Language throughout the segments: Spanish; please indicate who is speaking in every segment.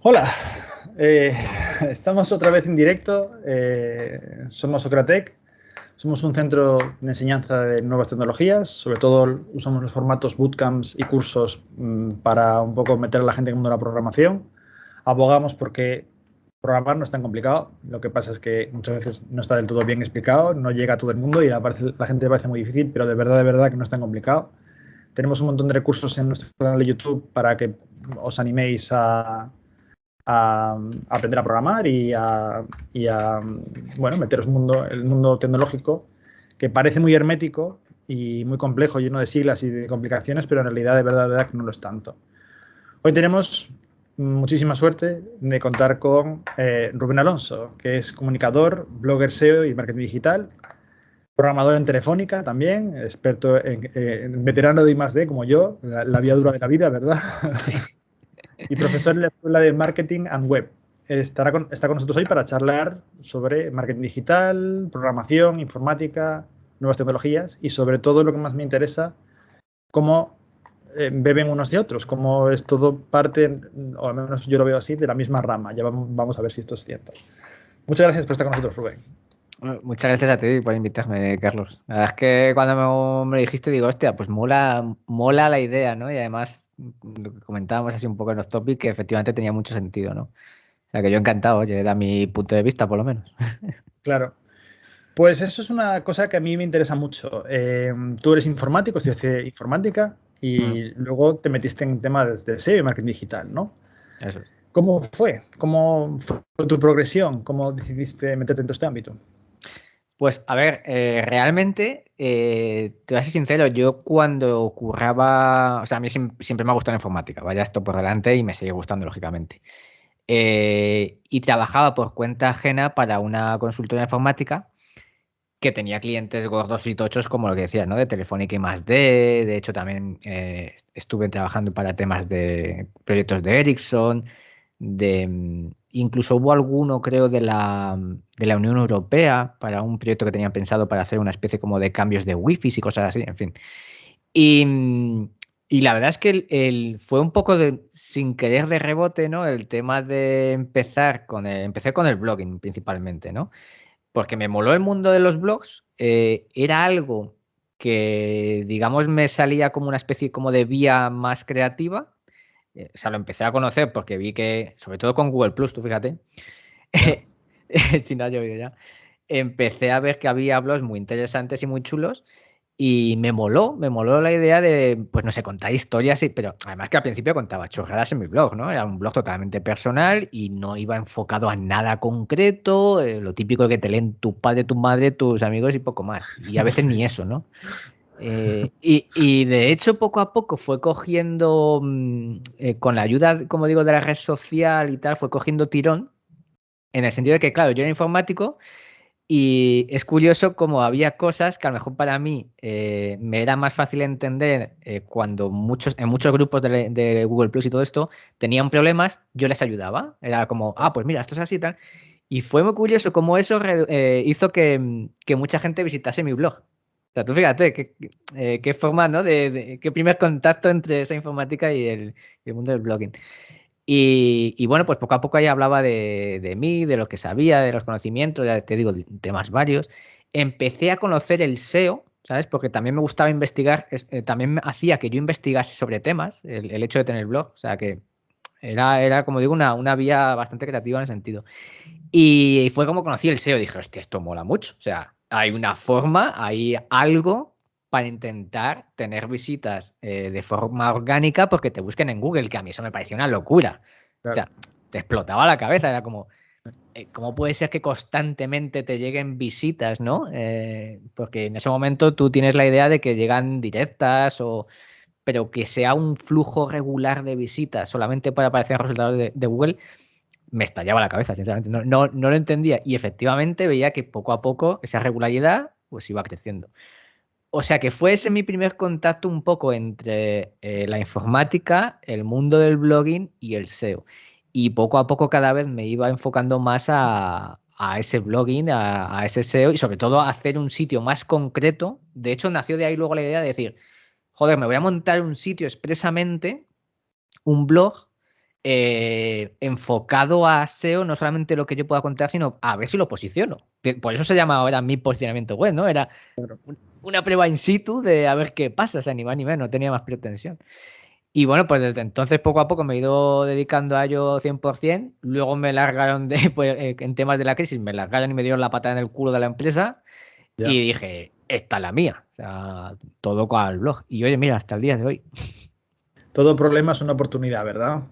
Speaker 1: Hola, eh, estamos otra vez en directo. Somos Socratec, somos un centro de enseñanza de nuevas tecnologías. Sobre todo usamos los formatos bootcamps y cursos para un poco meter a la gente en el mundo de la programación. Abogamos porque programar no es tan complicado. Lo que pasa es que muchas veces no está del todo bien explicado, no llega a todo el mundo y la gente le parece muy difícil, pero de verdad que no es tan complicado. Tenemos un montón de recursos en nuestro canal de YouTube para que os animéis a aprender a programar y a bueno, meteros en el mundo tecnológico, que parece muy hermético y muy complejo, lleno de siglas y de complicaciones, pero en realidad de verdad que no lo es tanto. Hoy tenemos muchísima suerte de contar con Rubén Alonso, que es comunicador, blogger SEO y marketing digital, programador en Telefónica también, experto en veterano de I+D como yo, la vía dura de la vida, ¿verdad?
Speaker 2: Sí.
Speaker 1: Y profesor en la Escuela de Marketing and Web. Está con nosotros hoy para charlar sobre marketing digital, programación, informática, nuevas tecnologías y sobre todo lo que más me interesa, cómo beben unos de otros, cómo es todo parte, o al menos yo lo veo así, de la misma rama. Ya vamos a ver si esto es cierto. Muchas gracias por estar con nosotros, Rubén.
Speaker 2: Muchas gracias a ti por invitarme, Carlos. La verdad es que cuando me lo dijiste, digo, hostia, pues mola la idea, ¿no? Y además, lo que comentábamos así un poco en los topic, que efectivamente tenía mucho sentido, ¿no? O sea, que yo encantado, oye, da mi punto de vista, por lo menos.
Speaker 1: Claro. Pues eso es una cosa que a mí me interesa mucho. Tú eres informático, estudiaste informática
Speaker 2: Mm,
Speaker 1: y luego te metiste en temas de SEO y marketing digital, ¿no?
Speaker 2: Eso es.
Speaker 1: ¿Cómo fue? ¿Cómo fue tu progresión? ¿Cómo decidiste meterte en todo este ámbito?
Speaker 2: Pues a ver, realmente, te voy a ser sincero, yo cuando curraba, o sea, a mí siempre me ha gustado la informática, vaya esto por delante y me sigue gustando, lógicamente. Y trabajaba por cuenta ajena para una consultora informática que tenía clientes gordos y tochos, como lo que decías, ¿no? De Telefónica y más de hecho también estuve trabajando para temas de proyectos de Ericsson, incluso hubo alguno, creo, de la Unión Europea, para un proyecto que tenían pensado para hacer una especie como de cambios de wifi y cosas así, en fin. Y, y la verdad es que fue un poco sin querer de rebote, ¿no? El tema de empecé con el blogging principalmente, ¿no? Porque me moló el mundo de los blogs, era algo que, digamos, me salía como una especie como de vía más creativa. O sea, lo empecé a conocer porque vi que, sobre todo con Google Plus, tú fíjate,
Speaker 1: Ya.
Speaker 2: si no ha llovido ya, empecé a ver que había blogs muy interesantes y muy chulos y me moló la idea de, pues no sé, contar historias, pero además que al principio contaba chorradas en mi blog, ¿no? Era un blog totalmente personal y no iba enfocado a nada concreto, lo típico que te leen tu padre, tu madre, tus amigos y poco más. Y a veces
Speaker 1: Sí.
Speaker 2: ni eso, ¿no? Y de hecho poco a poco fue cogiendo, con la ayuda, como digo, de la red social y tal, fue cogiendo tirón, en el sentido de que, claro, yo era informático y es curioso como había cosas que a lo mejor para mí me era más fácil entender cuando en muchos grupos de Google Plus y todo esto tenían problemas, yo les ayudaba. Era como, pues mira, esto es así y tal. Y fue muy curioso cómo eso hizo que mucha gente visitase mi blog. O sea, tú fíjate, qué forma, ¿no? Qué primer contacto entre esa informática y el mundo del blogging. Y bueno, pues poco a poco ahí hablaba de mí, de lo que sabía, de los conocimientos, ya te digo, de temas varios. Empecé a conocer el SEO, ¿sabes? Porque también me gustaba investigar, también me hacía que yo investigase sobre temas, el hecho de tener blog, o sea que era como digo, una vía bastante creativa en ese sentido. Y fue como conocí el SEO, dije, hostia, esto mola mucho, o sea, hay una forma, hay algo para intentar tener visitas de forma orgánica porque te busquen en Google, que a mí eso me parecía una locura. O
Speaker 1: Claro.
Speaker 2: sea, te explotaba la cabeza, era como, ¿cómo puede ser que constantemente te lleguen visitas, no? Porque en ese momento tú tienes la idea de que llegan directas pero que sea un flujo regular de visitas solamente para aparecer en los resultados de Google, me estallaba la cabeza, sinceramente. No lo entendía. Y efectivamente veía que poco a poco esa regularidad pues iba creciendo. O sea que fue ese mi primer contacto un poco entre la informática, el mundo del blogging y el SEO. Y poco a poco cada vez me iba enfocando más a ese blogging, a ese SEO y sobre todo a hacer un sitio más concreto. De hecho, nació de ahí luego la idea de decir, joder, me voy a montar un sitio expresamente, un blog enfocado a SEO, no solamente lo que yo pueda contar, sino a ver si lo posiciono. Por eso se llama ahora mi posicionamiento web, ¿no? Era una prueba in situ de a ver qué pasa, o sea, ni más ni menos, no tenía más pretensión. Y bueno, pues desde entonces poco a poco me he ido dedicando a ello 100%, luego me largaron pues, en temas de la crisis, me largaron y me dieron la patada en el culo de la empresa y dije, esta es la mía, o sea, todo con el blog. Y oye, mira, hasta el día de hoy.
Speaker 1: Todo problema es una oportunidad, ¿verdad?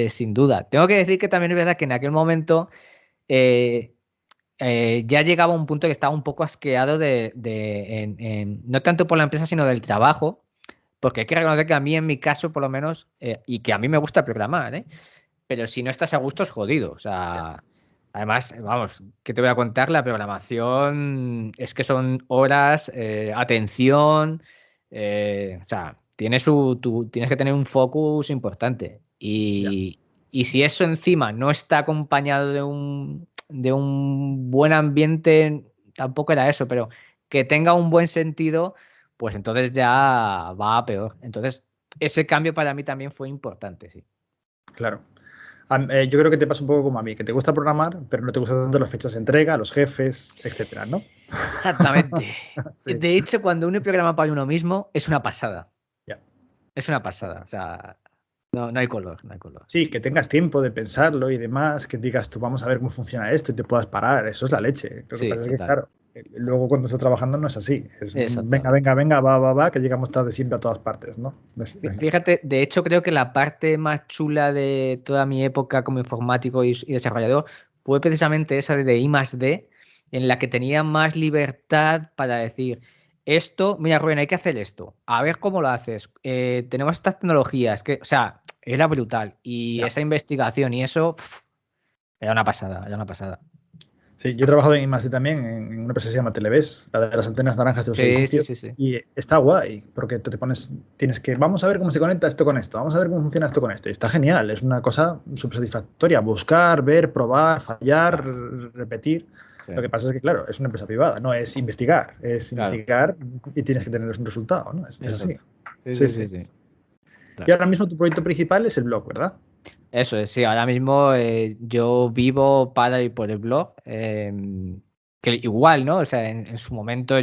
Speaker 2: Sin duda. Tengo que decir que también es verdad que en aquel momento eh, ya llegaba a un punto que estaba un poco asqueado no tanto por la empresa, sino del trabajo, porque hay que reconocer que a mí, en mi caso, por lo menos, y que a mí me gusta programar, pero si no estás a gusto es jodido. O sea, además, vamos, ¿qué te voy a contar? La programación es que son horas, atención, o sea, tienes que tener un focus importante. Y si eso encima no está acompañado de un buen ambiente, tampoco era eso, pero que tenga un buen sentido, pues entonces ya va a peor. Entonces, ese cambio para mí también fue importante, sí.
Speaker 1: Claro. Yo creo que te pasa un poco como a mí, que te gusta programar, pero no te gustan tanto las fechas de entrega, los jefes, etcétera, ¿no?
Speaker 2: Exactamente.
Speaker 1: Sí.
Speaker 2: De hecho, cuando uno programa para uno mismo, es una pasada.
Speaker 1: Ya.
Speaker 2: Es una pasada. O sea, no hay color, no hay color.
Speaker 1: Sí, que tengas tiempo de pensarlo y demás, que digas tú, vamos a ver cómo funciona esto y te puedas parar. Eso es la leche. Lo que
Speaker 2: Sí,
Speaker 1: pasa es que,
Speaker 2: total.
Speaker 1: claro, luego cuando estás trabajando no es así. Es venga,
Speaker 2: Exactamente.
Speaker 1: venga, venga, va, que llegamos tarde siempre a todas partes, ¿no?
Speaker 2: Fíjate, de hecho, creo que la parte más chula de toda mi época como informático y desarrollador fue precisamente esa de I+D, en la que tenía más libertad para decir, esto, mira, Rubén, hay que hacer esto, a ver cómo lo haces. Tenemos estas tecnologías, o sea, era brutal. Y
Speaker 1: Ya.
Speaker 2: esa investigación y eso, era una pasada, era una pasada.
Speaker 1: Sí, yo he trabajado en I+D también, en una empresa que se llama Televes, la de las antenas naranjas de los
Speaker 2: Sí, sí,
Speaker 1: edificios,
Speaker 2: sí, sí.
Speaker 1: y está guay, porque tú te pones, tienes que, vamos a ver cómo se conecta esto con esto, vamos a ver cómo funciona esto con esto, y está genial, es una cosa súper satisfactoria, buscar, ver, probar, fallar,
Speaker 2: Claro,
Speaker 1: repetir.
Speaker 2: sí,
Speaker 1: Lo que pasa es que, claro, es una empresa privada, no es investigar
Speaker 2: claro,
Speaker 1: y tienes que tener un resultado, ¿no? Es así.
Speaker 2: exacto. Sí,
Speaker 1: Sí,
Speaker 2: sí,
Speaker 1: sí.
Speaker 2: sí, sí.
Speaker 1: Y
Speaker 2: Claro.
Speaker 1: ahora mismo tu proyecto principal es el blog, ¿verdad?
Speaker 2: Eso es, sí, ahora mismo yo vivo para y por el blog, que igual, ¿no? O sea, en su momento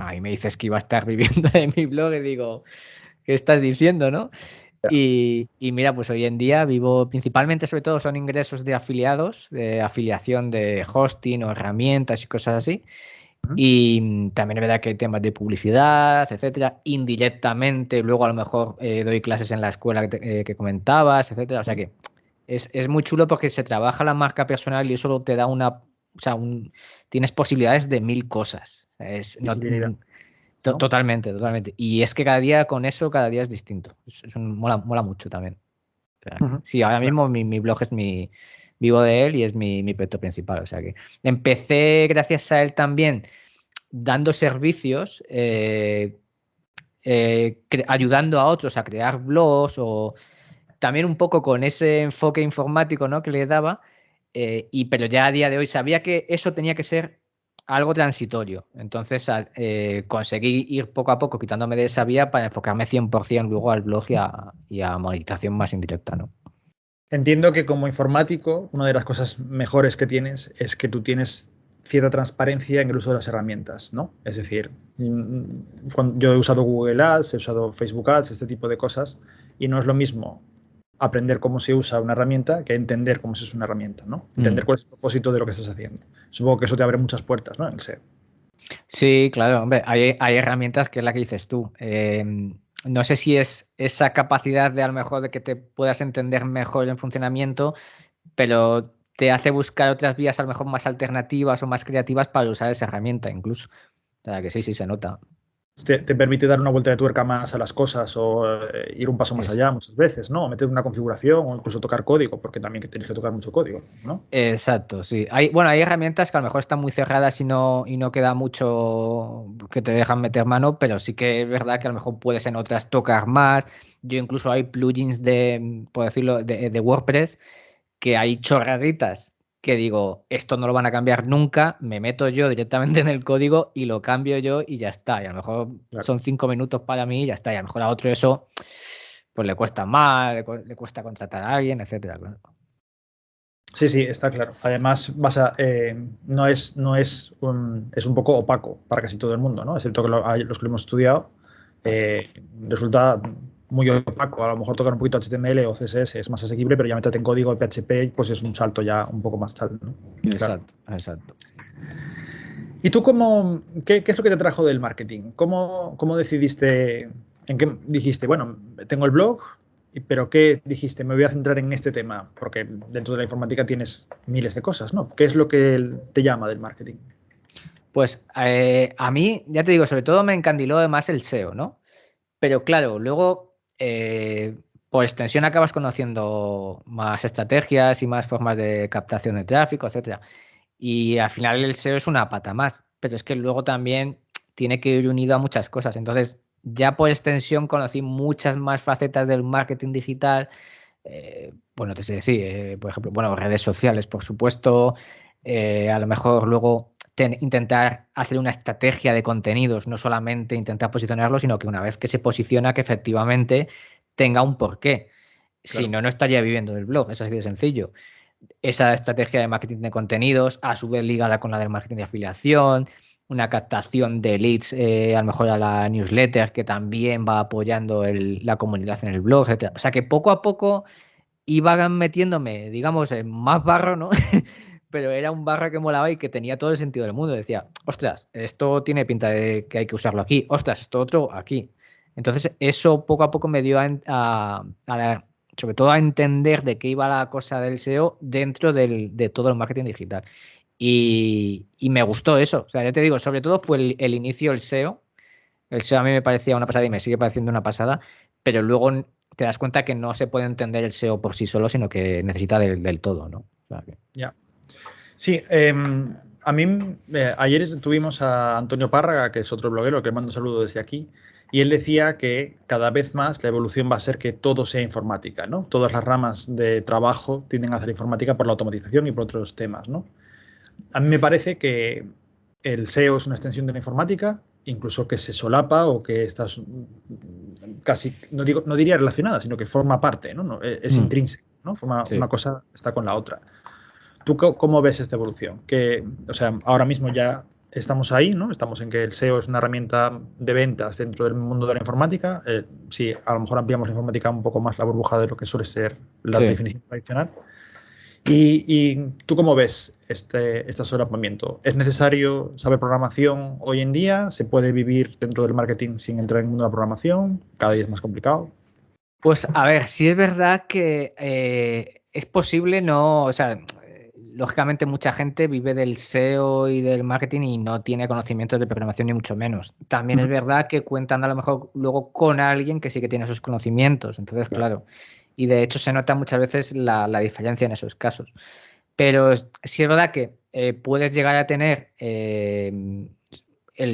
Speaker 2: ahí me dices que iba a estar viviendo en mi blog y digo, ¿qué estás diciendo, no?
Speaker 1: Ya.
Speaker 2: Y mira, pues hoy en día vivo principalmente, sobre todo, son ingresos de afiliados, de afiliación de hosting o herramientas y cosas así.
Speaker 1: Ujú.
Speaker 2: Y también es verdad que hay temas de publicidad, etcétera. Indirectamente, luego a lo mejor doy clases en la escuela que comentabas, etcétera. O sea que es muy chulo porque se trabaja la marca personal y eso te da o sea, tienes posibilidades de 1000 cosas.
Speaker 1: Visibilidad, ¿no?
Speaker 2: Totalmente, totalmente. Y es que cada día con eso, cada día es distinto. Mola mucho también. O sea,
Speaker 1: Ujú.
Speaker 2: sí, ahora
Speaker 1: Claro.
Speaker 2: mismo mi blog vivo de él y es mi proyecto principal. O sea que empecé gracias a él también dando servicios, ayudando a otros a crear blogs o también un poco con ese enfoque informático, ¿no?, que le daba, pero ya a día de hoy sabía que eso tenía que ser algo transitorio. Entonces conseguí ir poco a poco quitándome de esa vía para enfocarme 100% luego al blog y a monetización más indirecta, ¿no?
Speaker 1: Entiendo que como informático, una de las cosas mejores que tienes es que tú tienes cierta transparencia en el uso de las herramientas, ¿no? Es decir, yo he usado Google Ads, he usado Facebook Ads, este tipo de cosas, y no es lo mismo aprender cómo se usa una herramienta que entender cómo se usa una herramienta, ¿no? Entender
Speaker 2: Mm.
Speaker 1: cuál es el propósito de lo que estás haciendo. Supongo que eso te abre muchas puertas, ¿no? En el SEO.
Speaker 2: Sí, claro, hombre, hay herramientas que es la que dices tú. No sé si es esa capacidad de a lo mejor de que te puedas entender mejor el funcionamiento, pero te hace buscar otras vías a lo mejor más alternativas o más creativas para usar esa herramienta incluso. O sea que sí, sí, se nota.
Speaker 1: Te permite dar una vuelta de tuerca más a las cosas o ir un paso más
Speaker 2: Es,
Speaker 1: allá muchas veces, ¿no? Meter una configuración o incluso tocar código, porque también que tienes que tocar mucho código, ¿no?
Speaker 2: exacto, sí. Bueno, hay herramientas que a lo mejor están muy cerradas y no queda mucho que te dejan meter mano, pero sí que es verdad que a lo mejor puedes en otras tocar más. Yo incluso hay plugins por decirlo, de WordPress, que hay chorraditas que digo, esto no lo van a cambiar nunca, me meto yo directamente en el código y lo cambio yo y ya está. Y a lo mejor son 5 minutos para mí y ya está. Y a lo mejor a otro eso pues le cuesta más, le cuesta contratar a alguien, etcétera. Claro.
Speaker 1: Sí, está claro. Además, es un poco opaco para casi todo el mundo, ¿no? Excepto que los que lo hemos estudiado, resulta muy opaco. A lo mejor tocar un poquito HTML o CSS es más asequible, pero ya métete en código de PHP, pues es un salto ya un poco más tal, ¿no?
Speaker 2: Exacto, claro. Exacto.
Speaker 1: ¿Y tú qué es lo que te trajo del marketing? ¿Cómo decidiste, en qué dijiste, bueno, tengo el blog, pero qué dijiste, me voy a centrar en este tema? Porque dentro de la informática tienes miles de cosas, ¿no? ¿Qué es lo que te llama del marketing?
Speaker 2: Pues a mí, ya te digo, sobre todo me encandiló además el SEO, ¿no? Pero claro, luego, por extensión acabas conociendo más estrategias y más formas de captación de tráfico, etcétera. Y al final el SEO es una pata más, pero es que luego también tiene que ir unido a muchas cosas. Entonces, ya por extensión conocí muchas más facetas del marketing digital. Bueno, te sé decir, por ejemplo, bueno, redes sociales, por supuesto. A lo mejor luego intentar hacer una estrategia de contenidos, no solamente intentar posicionarlo, sino que una vez que se posiciona, que efectivamente tenga un porqué. Si
Speaker 1: Claro.
Speaker 2: no, no estaría viviendo del blog, es así de sencillo. Esa estrategia de marketing de contenidos, a su vez ligada con la del marketing de afiliación, una captación de leads, a lo mejor a la newsletter, que también va apoyando la comunidad en el blog, etcétera. O sea que poco a poco iban metiéndome, digamos, en más barro, ¿no? Pero era un barro que molaba y que tenía todo el sentido del mundo. Decía, ostras, esto tiene pinta de que hay que usarlo aquí, ostras, esto otro aquí. Entonces, eso poco a poco me dio sobre todo a entender de qué iba la cosa del SEO dentro de todo el marketing digital. Y me gustó eso. O sea, ya te digo, sobre todo fue el inicio del SEO. El SEO a mí me parecía una pasada y me sigue pareciendo una pasada, pero luego te das cuenta que no se puede entender el SEO por sí solo, sino que necesita del todo, ¿no? O sea que...
Speaker 1: Ya. Sí, a mí ayer tuvimos a Antonio Párraga, que es otro bloguero, que le mando un saludo desde aquí, y él decía que cada vez más la evolución va a ser que todo sea informática, ¿no? Todas las ramas de trabajo tienden a hacer informática por la automatización y por otros temas, ¿no? A mí me parece que el SEO es una extensión de la informática, incluso que se solapa o que estás casi, no diría relacionada, sino que forma parte, ¿no? Es intrínseco, ¿no?
Speaker 2: Sí.
Speaker 1: Una cosa está con la otra. ¿Tú cómo ves esta evolución? O sea, ahora mismo ya estamos ahí, ¿no? Estamos en que el SEO es una herramienta de ventas dentro del mundo de la informática. Sí, a lo mejor ampliamos la informática un poco más la burbuja de lo que suele ser la
Speaker 2: Sí.
Speaker 1: definición tradicional. ¿Y tú cómo ves este solapamiento? ¿Es necesario saber programación hoy en día? ¿Se puede vivir dentro del marketing sin entrar en el mundo de la programación? Cada día es más complicado.
Speaker 2: Pues a ver, sí es verdad que es posible, no, o sea, lógicamente mucha gente vive del SEO y del marketing y no tiene conocimientos de programación ni mucho menos. También es
Speaker 1: Ujú.
Speaker 2: verdad que cuentan a lo mejor luego con alguien que sí que tiene esos conocimientos, entonces
Speaker 1: Claro.
Speaker 2: claro, y de hecho se nota muchas veces la diferencia en esos casos. Pero sí es verdad que puedes llegar a tener el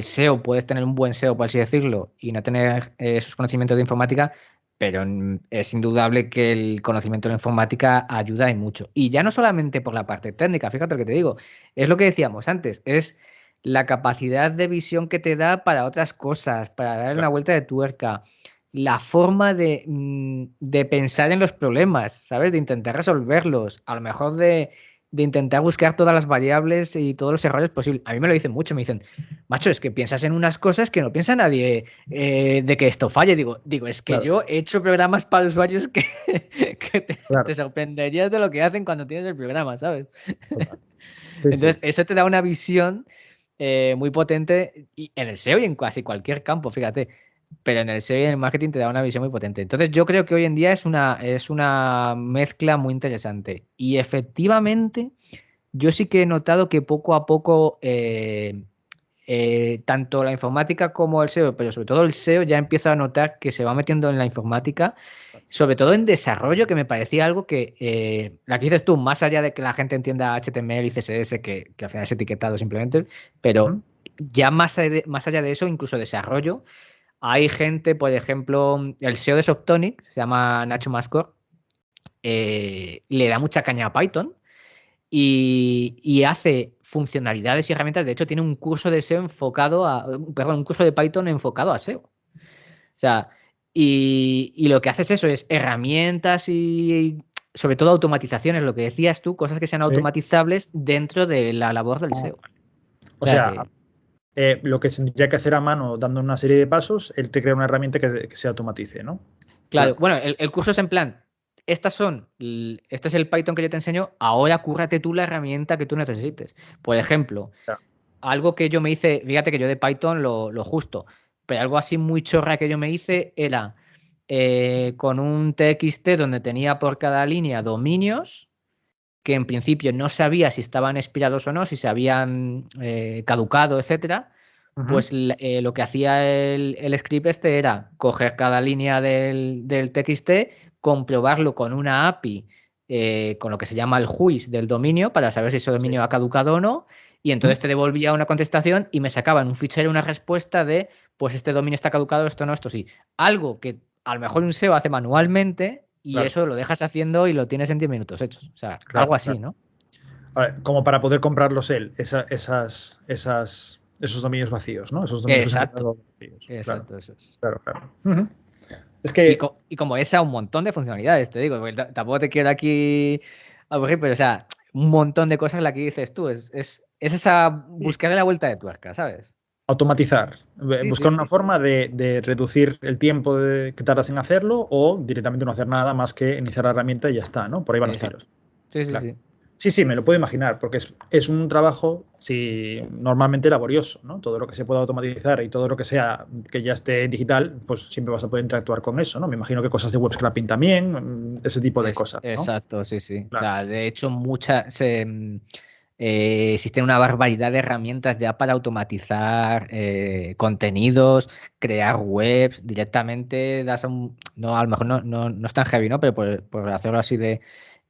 Speaker 2: SEO, puedes tener un buen SEO, por así decirlo, y no tener esos conocimientos de informática, pero es indudable que el conocimiento de la informática ayuda y mucho. Y ya no solamente por la parte técnica, fíjate lo que te digo, es lo que decíamos antes, es la capacidad de visión que te da para otras cosas, para darle una
Speaker 1: Claro.
Speaker 2: vuelta de tuerca, la forma de pensar en los problemas, ¿sabes? De intentar resolverlos, a lo mejor de intentar buscar todas las variables y todos los errores posibles. A mí me lo dicen mucho, me dicen, macho, es que piensas en unas cosas que no piensa nadie de que esto falle. Digo, es que
Speaker 1: Claro.
Speaker 2: yo he hecho programas para usuarios que, que te
Speaker 1: Claro.
Speaker 2: sorprenderías de lo que hacen cuando tienes el programa, ¿sabes?
Speaker 1: Total. Sí, sí,
Speaker 2: Entonces,
Speaker 1: sí.
Speaker 2: eso te da una visión muy potente y en el SEO y en casi cualquier campo, fíjate. Pero en el SEO y en el marketing te da una visión muy potente. Entonces, yo creo que hoy en día es una mezcla muy interesante. Y efectivamente, yo sí que he notado que poco a poco, tanto la informática como el SEO, pero sobre todo el SEO, ya empiezo a notar que se va metiendo en la informática, sobre todo en desarrollo, que me parecía algo que, la que dices tú, más allá de que la gente entienda HTML y CSS, que al final es etiquetado simplemente, pero
Speaker 1: Ujú.
Speaker 2: ya más allá de eso, incluso desarrollo, hay gente, por ejemplo, el SEO de Softonic, se llama Nacho Mascor, le da mucha caña a Python y hace funcionalidades y herramientas. De hecho, tiene un curso de SEO enfocado un curso de Python enfocado a SEO. O sea, y lo que hace es eso, es herramientas y sobre todo automatizaciones, lo que decías tú, cosas que sean automatizables dentro de la labor del SEO.
Speaker 1: O sea, lo que tendría que hacer a mano dando una serie de pasos, él te crea una herramienta que se automatice, ¿no?
Speaker 2: Claro, bueno, el curso es en plan, este es el Python que yo te enseño, ahora cúrrate tú la herramienta que tú necesites. Por ejemplo, algo que yo me hice, fíjate que yo de Python lo justo, pero algo así muy chorra que yo me hice era con un TXT donde tenía por cada línea dominios que en principio no sabía si estaban expirados o no, si se habían caducado, etcétera. Pues lo que hacía el script este era coger cada línea del TXT, comprobarlo con una API, con lo que se llama el whois del dominio, para saber si ese dominio ha caducado o no, y entonces te devolvía una contestación y me sacaba en un fichero una respuesta de, pues este dominio está caducado, esto no, esto sí. Algo que a lo mejor un SEO hace manualmente y eso lo dejas haciendo y lo tienes en 10 minutos hechos. O sea, algo así, ¿no?
Speaker 1: A ver, como para poder comprarlos él, esos dominios vacíos, ¿no? Esos dominios
Speaker 2: Exacto.
Speaker 1: vacíos.
Speaker 2: Exacto, eso es.
Speaker 1: Claro. Es que...
Speaker 2: Y como esa, un montón de funcionalidades, te digo, porque tampoco te quiero aquí aburrir, pero o sea, un montón de cosas la que dices tú. Es esa buscarle la vuelta de tuerca, ¿sabes?
Speaker 1: Automatizar,
Speaker 2: Sí,
Speaker 1: buscar
Speaker 2: sí.
Speaker 1: una forma de reducir el tiempo que tardas en hacerlo o directamente no hacer nada más que iniciar la herramienta y ya está, ¿no? Por ahí van los
Speaker 2: Exacto.
Speaker 1: tiros.
Speaker 2: Sí,
Speaker 1: Claro.
Speaker 2: sí.
Speaker 1: Sí, me lo puedo imaginar, porque es un trabajo normalmente laborioso, ¿no? Todo lo que se pueda automatizar y todo lo que sea que ya esté digital, pues siempre vas a poder interactuar con eso, ¿no? Me imagino que cosas de web scraping también, ese tipo de cosas, ¿no?
Speaker 2: Exacto, sí, sí.
Speaker 1: Claro.
Speaker 2: O sea, de hecho, existen una barbaridad de herramientas ya para automatizar contenidos, crear webs, directamente no, a lo mejor no es tan heavy, ¿no? Pero por hacerlo así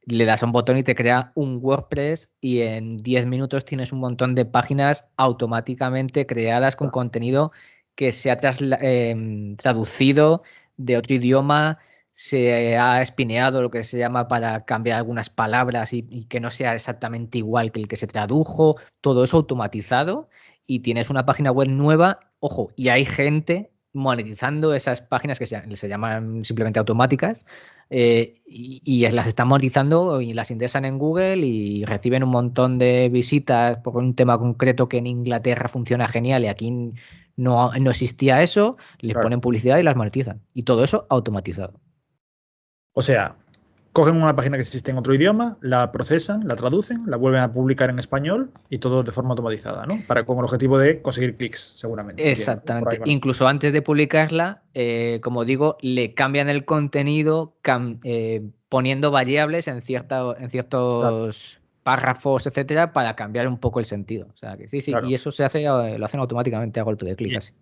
Speaker 2: le das a un botón y te crea un WordPress y en 10 minutos tienes un montón de páginas automáticamente creadas con contenido que se ha traducido de otro idioma, se ha espineado lo que se llama para cambiar algunas palabras y que no sea exactamente igual que el que se tradujo, todo eso automatizado y tienes una página web nueva, ojo, y hay gente monetizando esas páginas que se llaman simplemente automáticas y las están monetizando y las indexan en Google y reciben un montón de visitas por un tema concreto que en Inglaterra funciona genial y aquí no existía eso, les
Speaker 1: Claro.
Speaker 2: ponen publicidad y las monetizan. Y todo eso automatizado.
Speaker 1: O sea, cogen una página que existe en otro idioma, la procesan, la traducen, la vuelven a publicar en español y todo de forma automatizada, ¿no? Con el objetivo de conseguir clics, seguramente, entiendo. Por ahí
Speaker 2: Exactamente.
Speaker 1: van.
Speaker 2: Incluso antes de publicarla, como digo, le cambian el contenido poniendo variables en
Speaker 1: Claro,
Speaker 2: ciertos párrafos, etcétera, para cambiar un poco el sentido. O sea que sí. Y
Speaker 1: claro.
Speaker 2: eso lo hacen automáticamente a golpe de clic
Speaker 1: Y,
Speaker 2: así.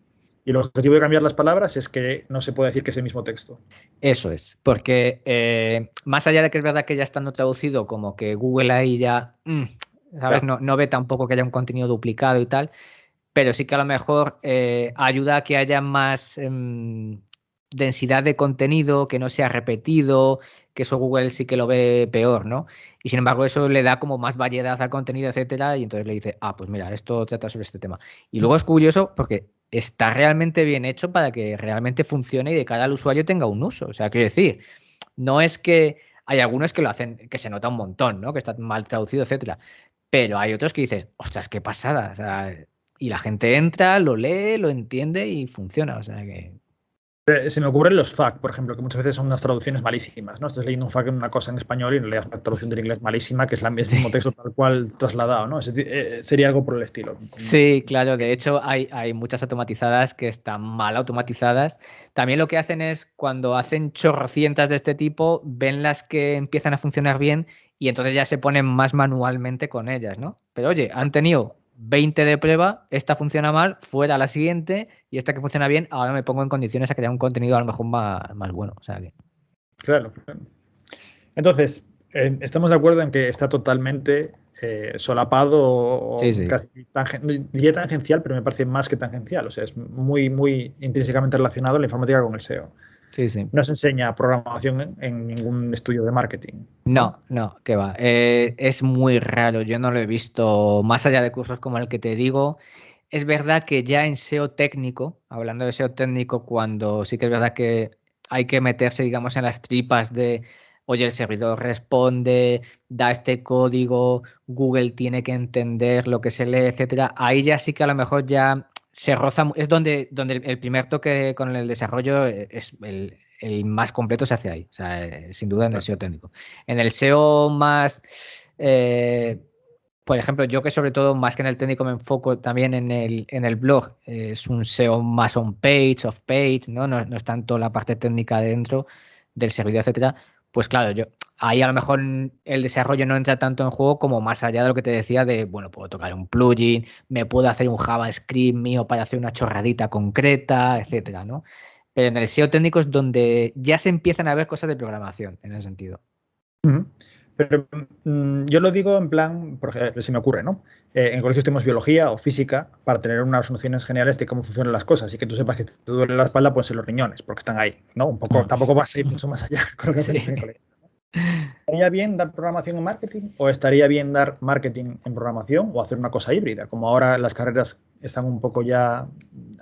Speaker 1: y el objetivo de cambiar las palabras es que no se puede decir que es el mismo texto.
Speaker 2: Eso es. Porque más allá de que es verdad que ya estando traducido, como que Google ahí ya, ¿sabes?
Speaker 1: Claro,
Speaker 2: No ve tampoco que haya un contenido duplicado y tal. Pero sí que a lo mejor ayuda a que haya más densidad de contenido, que no sea repetido, que eso Google sí que lo ve peor, ¿no? Y sin embargo eso le da como más variedad al contenido, etcétera, y entonces le dice, pues mira, esto trata sobre este tema. Y luego es curioso porque está realmente bien hecho para que realmente funcione y de cara al usuario tenga un uso. O sea, quiero decir, no es que hay algunos que lo hacen, que se nota un montón, ¿no? Que está mal traducido, etcétera. Pero hay otros que dices, ostras, qué pasada. O sea, y la gente entra, lo lee, lo entiende y funciona. O sea que.
Speaker 1: Se me ocurren los FAQ, por ejemplo, que muchas veces son unas traducciones malísimas, ¿no? Estás leyendo un FAQ en una cosa en español y leas una traducción del inglés malísima, que es el mismo
Speaker 2: Sí.
Speaker 1: texto tal cual trasladado, ¿no? Sería algo por el estilo.
Speaker 2: Sí, claro, de hecho hay muchas automatizadas que están mal automatizadas. También lo que hacen es cuando hacen chorrocientas de este tipo, ven las que empiezan a funcionar bien y entonces ya se ponen más manualmente con ellas, ¿no? Pero oye, han tenido 20 de prueba, esta funciona mal, fuera la siguiente y esta que funciona bien, ahora me pongo en condiciones a crear un contenido a lo mejor más bueno. O sea que.
Speaker 1: Claro. Entonces, estamos de acuerdo en que está totalmente solapado
Speaker 2: Sí,
Speaker 1: o
Speaker 2: sí.
Speaker 1: casi diría tangencial, pero me parece más que tangencial. O sea, es muy, muy intrínsecamente relacionado la informática con el SEO.
Speaker 2: Sí, sí.
Speaker 1: No se enseña programación en ningún estudio de marketing.
Speaker 2: No, que va. Es muy raro, yo no lo he visto más allá de cursos como el que te digo. Es verdad que ya en SEO técnico, hablando de SEO técnico, cuando sí que es verdad que hay que meterse, digamos, en las tripas de, oye, el servidor responde, da este código, Google tiene que entender lo que se lee, etcétera. Ahí ya sí que a lo mejor ya se roza, es donde el primer toque con el desarrollo es el más completo se hace ahí, o sea, sin duda en el SEO técnico. En el SEO más, por ejemplo, yo que sobre todo más que en el técnico me enfoco también en el blog, es un SEO más on page, off page, ¿no? No es tanto la parte técnica dentro del servidor, etcétera. Pues claro, yo ahí a lo mejor el desarrollo no entra tanto en juego como más allá de lo que te decía de, bueno, puedo tocar un plugin, me puedo hacer un JavaScript mío para hacer una chorradita concreta, etcétera, ¿no? Pero en el SEO técnico es donde ya se empiezan a ver cosas de programación, en ese sentido.
Speaker 1: Pero yo lo digo en plan, por ejemplo, se me ocurre, ¿no? En el colegio tenemos biología o física para tener unas nociones generales de cómo funcionan las cosas y que tú sepas que te duele la espalda, pueden ser los riñones, porque están ahí, ¿no? Un poco, tampoco vas a ir mucho más allá con lo que aprendes en
Speaker 2: Sí.
Speaker 1: el colegio. ¿Estaría bien dar programación en marketing o estaría bien dar marketing en programación o hacer una cosa híbrida? Como ahora las carreras están un poco ya,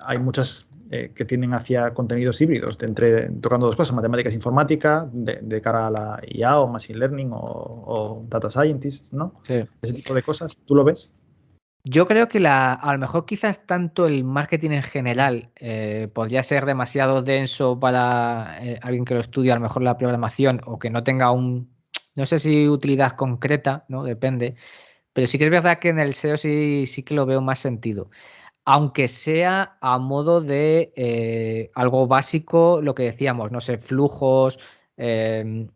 Speaker 1: hay muchas que tienden hacia contenidos híbridos, tocando dos cosas, matemáticas e informática, de cara a la IA o Machine Learning o Data Scientist, ¿no?
Speaker 2: Sí.
Speaker 1: Ese tipo de cosas, ¿tú lo ves?
Speaker 2: Yo creo que a lo mejor quizás tanto el marketing en general podría ser demasiado denso para alguien que lo estudia, a lo mejor la programación, o que no tenga no sé si utilidad concreta, ¿no? Depende. Pero sí que es verdad que en el SEO sí que lo veo más sentido. Aunque sea a modo de algo básico, lo que decíamos, no sé, flujos, em,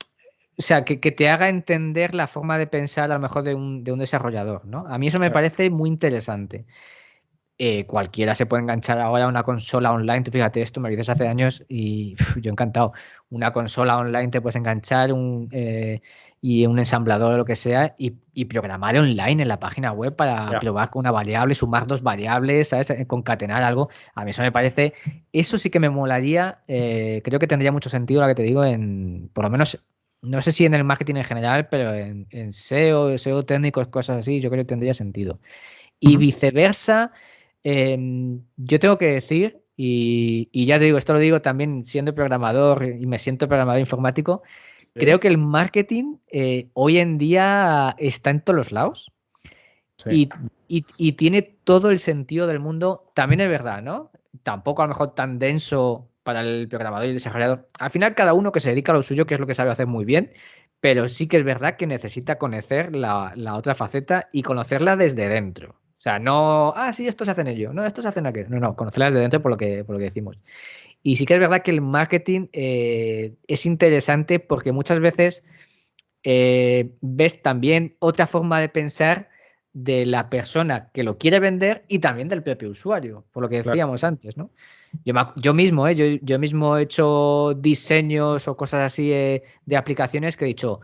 Speaker 2: o sea, que te haga entender la forma de pensar a lo mejor de un desarrollador, ¿no? A mí eso me
Speaker 1: Claro.
Speaker 2: parece muy interesante. Cualquiera se puede enganchar ahora a una consola online. Tú fíjate, esto me lo dices hace años y yo encantado. Una consola online te puedes enganchar y un ensamblador o lo que sea y programar online en la página web para
Speaker 1: Ya.
Speaker 2: probar con una variable, sumar dos variables, ¿sabes? Concatenar algo. A mí eso me parece, eso sí que me molaría. Creo que tendría mucho sentido lo que te digo por lo menos, no sé si en el marketing en general, pero en SEO, SEO técnicos, cosas así, yo creo que tendría sentido. Y
Speaker 1: Ujú.
Speaker 2: viceversa, yo tengo que decir, y ya te digo, esto lo digo también siendo programador y me siento programador informático,
Speaker 1: Sí,
Speaker 2: creo que el marketing hoy en día está en todos los lados
Speaker 1: sí.
Speaker 2: y tiene todo el sentido del mundo. También es verdad, ¿no? Tampoco a lo mejor tan denso para el programador y el desarrollador. Al final, cada uno que se dedica a lo suyo, que es lo que sabe hacer muy bien, pero sí que es verdad que necesita conocer la otra faceta y conocerla desde dentro. O sea, no, sí, estos hacen ello, no, estos hacen aquello. No, conocerla desde dentro por lo que decimos. Y sí que es verdad que el marketing es interesante porque muchas veces ves también otra forma de pensar de la persona que lo quiere vender y también del propio usuario, por lo que
Speaker 1: Claro.
Speaker 2: decíamos antes, ¿no? Yo mismo, yo mismo he hecho diseños o cosas así de aplicaciones que he dicho,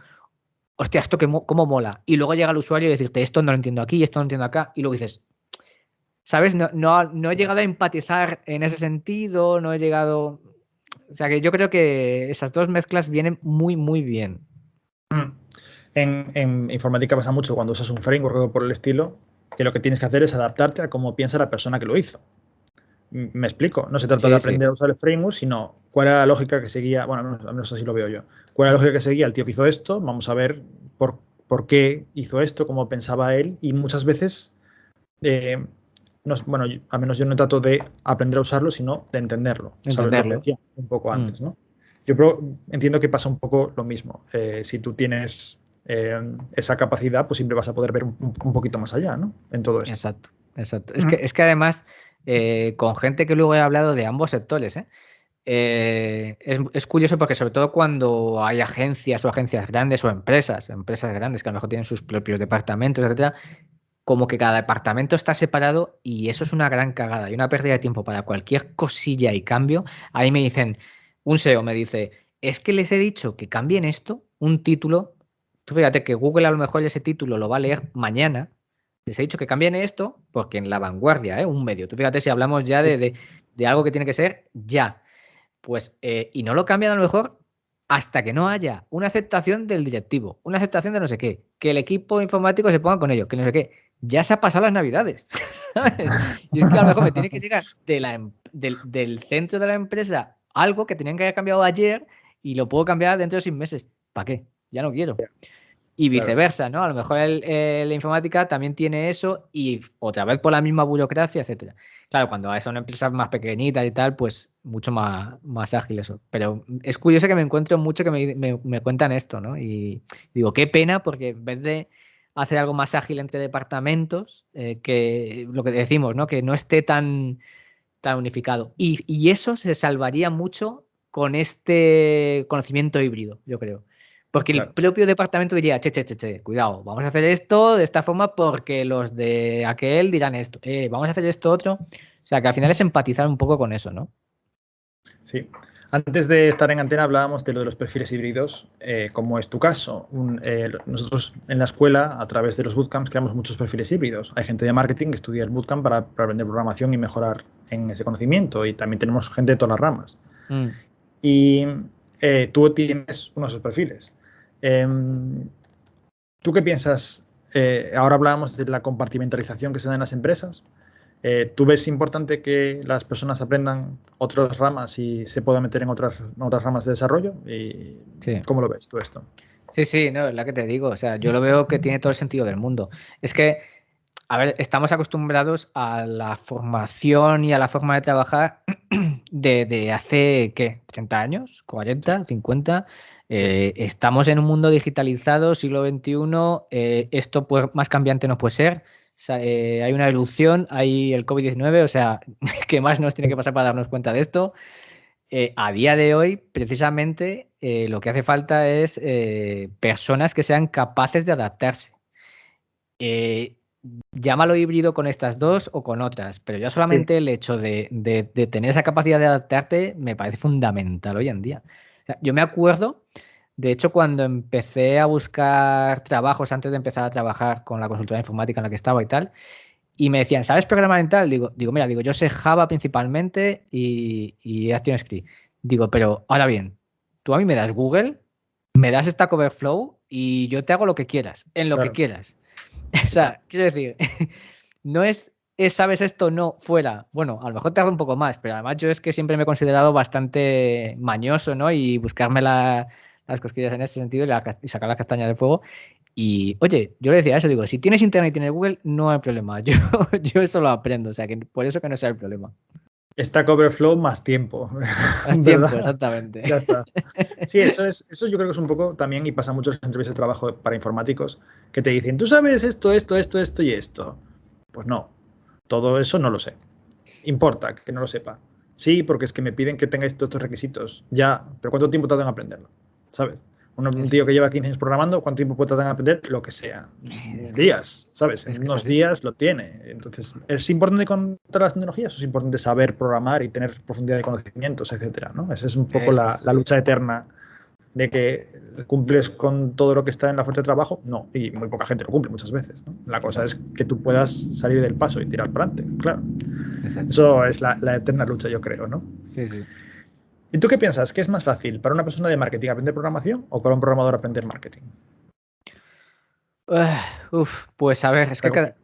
Speaker 2: hostia, esto cómo mola. Y luego llega el usuario y decirte, esto no lo entiendo aquí, esto no lo entiendo acá. Y luego dices, ¿sabes? No he llegado a empatizar en ese sentido, no he llegado... O sea que yo creo que esas dos mezclas vienen muy, muy bien.
Speaker 1: Mm. En informática pasa mucho cuando usas un framework o algo por el estilo, que lo que tienes que hacer es adaptarte a cómo piensa la persona que lo hizo. Me explico. No se trata de
Speaker 2: Sí, sí.
Speaker 1: aprender a usar el framework, sino cuál era la lógica que seguía. Bueno, al menos así lo veo yo. ¿Cuál era la lógica que seguía el tío que hizo esto? Vamos a ver por qué hizo esto, cómo pensaba él. Y muchas veces, eh, bueno, al menos yo no trato de aprender a usarlo, sino de entenderlo. ¿Sabes lo que
Speaker 2: Entenderlo.
Speaker 1: decía un poco
Speaker 2: Mm,
Speaker 1: antes, no? Entiendo que pasa un poco lo mismo. Si tú tienes esa capacidad, pues siempre vas a poder ver un poquito más allá, ¿no? En todo esto.
Speaker 2: exacto, exacto.
Speaker 1: Mm.
Speaker 2: Es que además, con gente que luego he hablado de ambos sectores, es curioso porque sobre todo cuando hay agencias o agencias grandes o empresas grandes que a lo mejor tienen sus propios departamentos, etcétera, como que cada departamento está separado y eso es una gran cagada y una pérdida de tiempo para cualquier cosilla y cambio. Ahí me dicen, un SEO me dice, es que les he dicho que cambien esto, un título. Tú fíjate que Google a lo mejor ese título lo va a leer mañana. Les he dicho que cambien esto porque en La Vanguardia, un medio. Tú fíjate si hablamos ya de algo que tiene que ser ya. Pues, y no lo cambian a lo mejor hasta que no haya una aceptación del directivo, una aceptación de no sé qué, que el equipo informático se ponga con ello, que no sé qué. Ya se ha pasado las navidades, ¿sabes? Y es que a lo mejor me tiene que llegar del centro de la empresa algo que tenían que haber cambiado ayer y lo puedo cambiar dentro de 6 meses. ¿Para qué? Ya no quiero. Y
Speaker 1: Claro.
Speaker 2: viceversa, ¿no? A lo mejor la informática también tiene eso y otra vez por la misma burocracia, etcétera. Claro, cuando son empresas más pequeñitas y tal, pues mucho más ágil eso. Pero es curioso que me encuentro mucho que me cuentan esto, ¿no? Y digo, qué pena, porque en vez de hacer algo más ágil entre departamentos, que lo que decimos, ¿no? Que no esté tan unificado. Y eso se salvaría mucho con este conocimiento híbrido, yo creo. Porque el
Speaker 1: Claro.
Speaker 2: propio departamento diría, che, cuidado, vamos a hacer esto de esta forma porque los de aquel dirán esto, vamos a hacer esto otro. O sea, que al final es empatizar un poco con eso, ¿no?
Speaker 1: Sí. Antes de estar en antena hablábamos de lo de los perfiles híbridos, como es tu caso. Nosotros en la escuela, a través de los bootcamps, creamos muchos perfiles híbridos. Hay gente de marketing que estudia el bootcamp para aprender programación y mejorar en ese conocimiento. Y también tenemos gente de todas las ramas.
Speaker 2: Mm.
Speaker 1: Y tú tienes uno de esos perfiles. ¿Tú qué piensas? Ahora hablábamos de la compartimentalización que se da en las empresas. ¿Tú ves importante que las personas aprendan otras ramas y se puedan meter en otras ramas de desarrollo? ¿Y
Speaker 2: Sí.
Speaker 1: cómo lo ves tú esto?
Speaker 2: Sí, no, es la que te digo. O sea, yo lo veo que tiene todo el sentido del mundo. Es que, a ver, estamos acostumbrados a la formación y a la forma de trabajar de hace, ¿qué? ¿30 años? ¿40? ¿50?
Speaker 1: Sí,
Speaker 2: Estamos en un mundo digitalizado, siglo XXI. Esto pues, más cambiante no puede ser. O sea, hay una erupción, hay el COVID-19, o sea, ¿qué más nos tiene que pasar para darnos cuenta de esto? A día de hoy, precisamente, lo que hace falta es personas que sean capaces de adaptarse. Eh, Llámalo híbrido con estas dos o con otras, pero ya
Speaker 1: sí,
Speaker 2: solamente el hecho de tener esa capacidad de adaptarte me parece fundamental hoy en día. O sea, yo me acuerdo, de hecho, cuando empecé a buscar trabajos antes de empezar a trabajar con la consultora informática en la que estaba y tal, y me decían, ¿sabes programar en tal? Mira, yo sé Java principalmente y ActionScript. Digo, pero ahora bien, tú a mí me das Google, me das Stack Overflow y yo te hago lo que quieras, en lo que
Speaker 1: claro.
Speaker 2: quieras. O sea, quiero decir, no ¿sabes esto? No, fuera. Bueno, a lo mejor te hago un poco más, pero además yo es que siempre me he considerado bastante mañoso, ¿no? Y buscarme las cosquillas en ese sentido y sacar las castañas del fuego. Y oye, yo le decía eso, digo, si tienes internet y tienes Google, no hay problema. Yo eso lo aprendo, o sea, que por eso que no sea el problema.
Speaker 1: Stack Overflow más tiempo,
Speaker 2: Más tiempo,
Speaker 1: ¿verdad?
Speaker 2: exactamente.
Speaker 1: Ya está. Sí, eso yo creo que es un poco también, y pasa mucho en las entrevistas de trabajo para informáticos, que te dicen, ¿tú sabes esto y esto? Pues no, todo eso no lo sé. Importa que no lo sepa. Sí, porque es que me piden que tenga estos requisitos. Ya, pero ¿cuánto tiempo tardan en aprenderlo? ¿Sabes? Un
Speaker 2: Eso
Speaker 1: tío que
Speaker 2: es.
Speaker 1: lleva 15 años programando, ¿cuánto tiempo puede tardar en aprender? Lo que sea.
Speaker 2: Es que,
Speaker 1: Días, ¿sabes?
Speaker 2: es
Speaker 1: En
Speaker 2: que es
Speaker 1: unos
Speaker 2: así.
Speaker 1: días lo tiene. Entonces, ¿es importante contar las tecnologías o es importante saber programar y tener profundidad de conocimientos, etcétera? ¿No? Esa es un poco
Speaker 2: Eso
Speaker 1: la
Speaker 2: es.
Speaker 1: lucha eterna de que cumples con todo lo que está en la fuente de trabajo. No, y muy poca gente lo cumple muchas veces, ¿no? La cosa
Speaker 2: No,
Speaker 1: es que tú puedas salir del paso y tirar para adelante, claro.
Speaker 2: exacto.
Speaker 1: Eso es la eterna lucha, yo creo, ¿no?
Speaker 2: Sí, sí.
Speaker 1: ¿Y tú qué piensas? ¿Qué es más fácil para una persona de marketing aprender programación o para un programador aprender marketing?
Speaker 2: Pues a ver, es
Speaker 1: Está
Speaker 2: que
Speaker 1: complicado.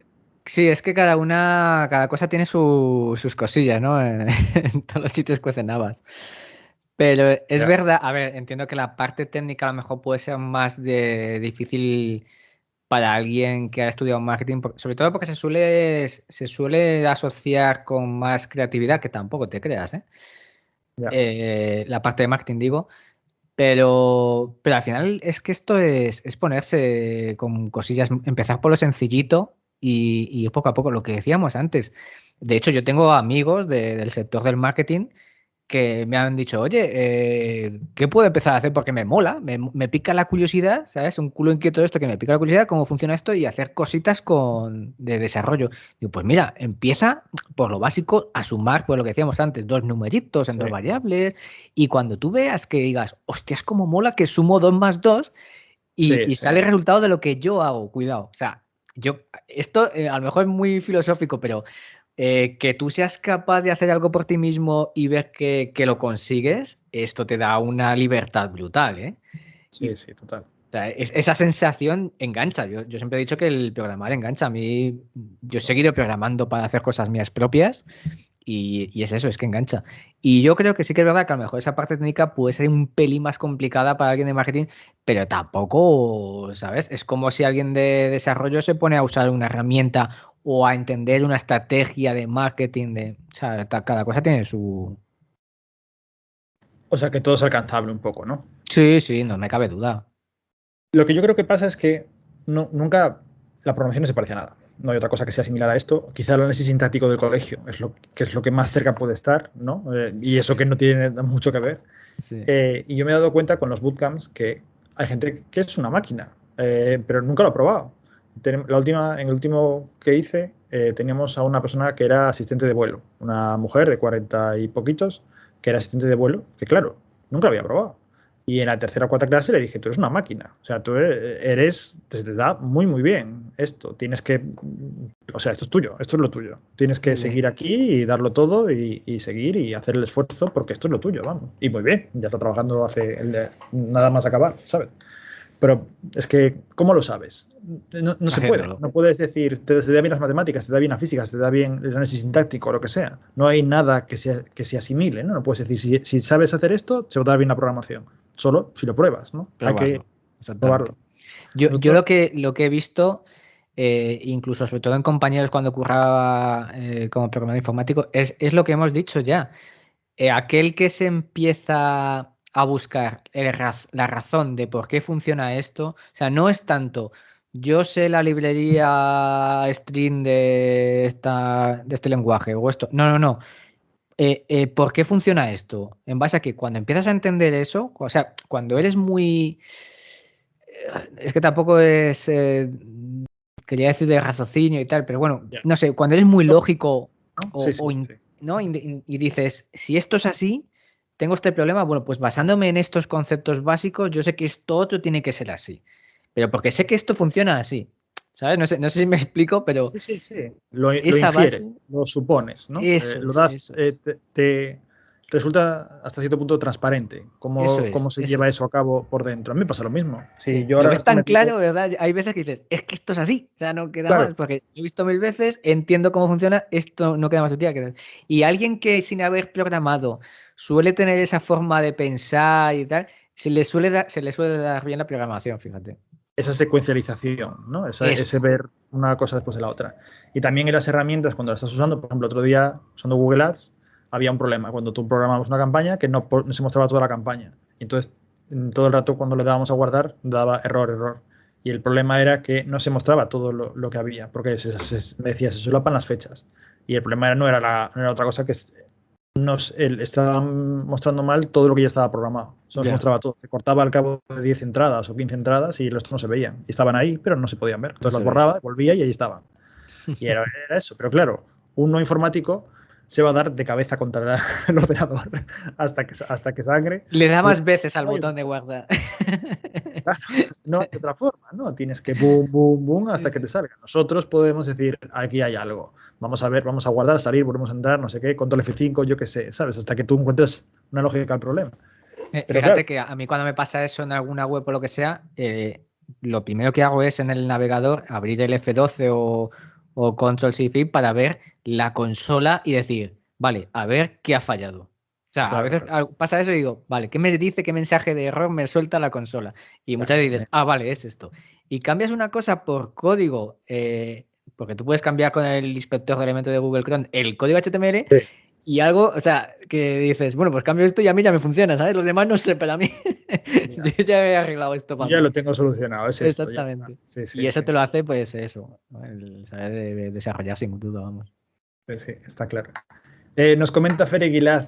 Speaker 2: sí, es que cada cosa tiene sus cosillas, ¿no? En todos los sitios cuecen habas. Pero es
Speaker 1: Ya,
Speaker 2: verdad, a ver, entiendo que la parte técnica a lo mejor puede ser más difícil para alguien que ha estudiado marketing, sobre todo porque se suele asociar con más creatividad, que tampoco te creas, ¿eh?
Speaker 1: ya.
Speaker 2: La parte de marketing, digo. Pero al final es que esto es ponerse con cosillas, empezar por lo sencillito y poco a poco, lo que decíamos antes. De hecho, yo tengo amigos del sector del marketing que me han dicho, oye, ¿qué puedo empezar a hacer? Porque me mola, me pica la curiosidad, ¿sabes? Un culo inquieto esto que me pica la curiosidad, cómo funciona esto y hacer cositas de desarrollo. Digo, pues mira, empieza por lo básico a sumar, pues lo que decíamos antes, dos numeritos en
Speaker 1: Sí,
Speaker 2: dos variables y cuando tú veas que digas, hostias, cómo mola que sumo 2 más 2
Speaker 1: sí,
Speaker 2: y
Speaker 1: sí.
Speaker 2: sale el resultado de lo que yo hago, cuidado. O sea, esto a lo mejor es muy filosófico, pero Que tú seas capaz de hacer algo por ti mismo y ver que lo consigues, esto te da una libertad brutal, ¿eh? Y,
Speaker 1: Sí, total.
Speaker 2: o sea, esa sensación engancha. Yo siempre he dicho que el programar engancha. A mí, yo he seguido programando para hacer cosas mías propias y es eso, es que engancha. Y yo creo que sí que es verdad que a lo mejor esa parte técnica puede ser un pelín más complicada para alguien de marketing, pero tampoco, ¿sabes? Es como si alguien de desarrollo se pone a usar una herramienta o a entender una estrategia de marketing. O sea, cada cosa tiene su...
Speaker 1: O sea que todo es alcanzable un poco, ¿no?
Speaker 2: Sí, sí, no me cabe duda.
Speaker 1: Lo que yo creo que pasa es que nunca la programación no se parece a nada. No hay otra cosa que sea similar a esto. Quizá el análisis sintáctico del colegio es lo que más cerca puede estar, ¿no? Y eso que no tiene mucho que ver.
Speaker 2: Sí.
Speaker 1: Y yo me he dado cuenta con los bootcamps que hay gente que es una máquina, pero nunca lo ha probado. En el último que hice, teníamos a una persona que era asistente de vuelo, una mujer de 40 y poquitos, que era asistente de vuelo, que claro, nunca lo había probado. Y en la tercera o cuarta clase le dije, tú eres una máquina, o sea, tú te da muy, muy bien esto, tienes que, o sea, esto es tuyo, esto es lo tuyo, tienes que
Speaker 2: Sí, sí.
Speaker 1: seguir aquí y darlo todo y seguir y hacer el esfuerzo porque esto es lo tuyo, vamos. Y muy bien, ya está trabajando nada más acabar, ¿sabes? Pero es que, ¿cómo lo sabes? No se puede.
Speaker 2: Haciéndolo.
Speaker 1: No puedes decir, te da bien las matemáticas, te da bien la física, te da bien el análisis sintáctico o lo que sea. No hay nada que se asimile, ¿no? No puedes decir, si sabes hacer esto, se va a dar bien la programación. Solo si lo pruebas, ¿no? Hay que
Speaker 2: Probarlo. Exactamente.
Speaker 1: probarlo.
Speaker 2: Yo
Speaker 1: Nosotros,
Speaker 2: lo que he visto, incluso sobre todo en compañeros cuando curraba como programador informático, es lo que hemos dicho ya. Aquel que se empieza a buscar la razón de por qué funciona esto, o sea, no es tanto, yo sé la librería string de este lenguaje o esto, no. ¿Por qué funciona esto? En base a que cuando empiezas a entender eso, o sea, cuando eres muy... Es que tampoco es... quería decir de raciocinio y tal, pero bueno,
Speaker 1: ya.
Speaker 2: no sé, cuando eres muy lógico
Speaker 1: ¿No? Sí, sí, sí.
Speaker 2: ¿no? Y dices, si esto es así, tengo este problema, bueno, pues basándome en estos conceptos básicos, yo sé que esto otro tiene que ser así, pero porque sé que esto funciona así, ¿sabes? No sé si me explico, pero
Speaker 1: Sí, sí, sí. Lo
Speaker 2: esa
Speaker 1: infieres,
Speaker 2: base,
Speaker 1: lo supones, ¿no?
Speaker 2: eso
Speaker 1: Lo
Speaker 2: es,
Speaker 1: das,
Speaker 2: eso es,
Speaker 1: te resulta hasta cierto punto transparente cómo se
Speaker 2: eso
Speaker 1: lleva eso
Speaker 2: es.
Speaker 1: a cabo por dentro. A mí me pasa lo mismo. Si
Speaker 2: Sí,
Speaker 1: yo
Speaker 2: lo
Speaker 1: ahora
Speaker 2: ves
Speaker 1: estoy
Speaker 2: tan
Speaker 1: metido,
Speaker 2: claro, ¿verdad? Hay veces que dices, es que esto es así, o sea, no queda
Speaker 1: claro,
Speaker 2: más, porque lo he visto mil veces, entiendo cómo funciona, esto no queda más útil que tal. Y alguien que sin haber programado suele tener esa forma de pensar y tal, se le suele dar bien la programación, fíjate.
Speaker 1: esa secuencialización, ¿no?
Speaker 2: Eso
Speaker 1: Ese
Speaker 2: es.
Speaker 1: ver una cosa después de la otra. Y también en las herramientas, cuando las estás usando, por ejemplo, otro día usando Google Ads, había un problema. Cuando tú programabas una campaña, que no se mostraba toda la campaña. Y entonces, todo el rato cuando le dábamos a guardar, daba error. Y el problema era que no se mostraba todo lo que había, porque me decía, se solapan las fechas. Y el problema no era otra cosa que estaba mostrando mal todo lo que ya estaba programado. Eso no se
Speaker 2: Ya.
Speaker 1: mostraba todo. Se cortaba al cabo de 10 entradas o 15 entradas y los no se veían. Y estaban ahí, pero no se podían ver.
Speaker 2: No
Speaker 1: Entonces las
Speaker 2: se ve.
Speaker 1: borraba, volvía y ahí estaban. Y era eso. Pero claro, un no informático se va a dar de cabeza contra el ordenador hasta que sangre.
Speaker 2: Le da
Speaker 1: Pues
Speaker 2: más veces al
Speaker 1: no hay
Speaker 2: botón de guardar.
Speaker 1: claro, no hay otra forma, ¿no? Tienes que boom, boom, boom
Speaker 2: Sí,
Speaker 1: hasta que te
Speaker 2: sí.
Speaker 1: salga. Nosotros podemos decir, aquí hay algo. Vamos a ver, vamos a guardar, salir, volvemos a entrar, no sé qué, control F5, yo qué sé, ¿sabes? Hasta que tú encuentres una lógica al problema. Pero claro,
Speaker 2: Fíjate que a mí cuando me pasa eso en alguna web o lo que sea, lo primero que hago es en el navegador abrir el F12 o Control Shift I para ver la consola y decir, vale, a ver qué ha fallado. O sea, a
Speaker 1: claro,
Speaker 2: veces
Speaker 1: claro.
Speaker 2: pasa eso y digo, vale, ¿qué me dice, qué mensaje de error me suelta la consola? Y muchas veces dices, ah, vale, es esto. Y cambias una cosa por código, porque tú puedes cambiar con el inspector de elementos de Google Chrome el código HTML
Speaker 1: Sí,
Speaker 2: y algo, o sea, que dices, bueno, pues cambio esto y a mí ya me funciona, ¿sabes? Los demás no sé, pero a mí yo
Speaker 1: ya.
Speaker 2: ya he arreglado esto
Speaker 1: Yo
Speaker 2: para
Speaker 1: ya
Speaker 2: mí.
Speaker 1: lo tengo solucionado, es esto, ya está.
Speaker 2: Exactamente.
Speaker 1: Sí,
Speaker 2: Y
Speaker 1: sí,
Speaker 2: eso
Speaker 1: sí.
Speaker 2: te lo hace, pues eso, ¿no? El saber desarrollar sin duda, vamos.
Speaker 1: Sí, sí, está claro. Nos comenta Fere Guilaz,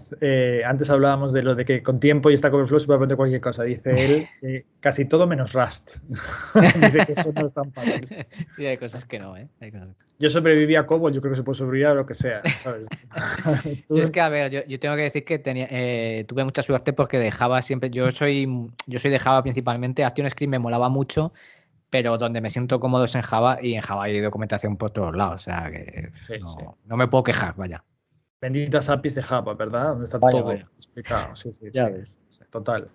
Speaker 1: antes hablábamos de lo de que con tiempo y Stack Overflow se puede aprender cualquier cosa. Dice él, casi todo menos Rust. Dice que eso no es tan fácil.
Speaker 2: Sí, hay cosas que no, ¿eh? Hay cosas.
Speaker 1: Yo sobreviví a COBOL, yo creo que se puede sobrevivir a lo que sea, ¿sabes?
Speaker 2: Yo es que, a ver, yo tengo que decir que tuve mucha suerte porque dejaba siempre, yo soy de Java principalmente, ActionScript me molaba mucho, pero donde me siento cómodo es en Java, y en Java hay documentación por todos lados, o sea que
Speaker 1: Sí, sí.
Speaker 2: no me puedo quejar, vaya.
Speaker 1: Benditas APIs de Java, ¿verdad? Donde está
Speaker 2: Vaya,
Speaker 1: todo
Speaker 2: vaya.
Speaker 1: explicado. Sí, sí,
Speaker 2: Ya
Speaker 1: sí.
Speaker 2: ves.
Speaker 1: Total.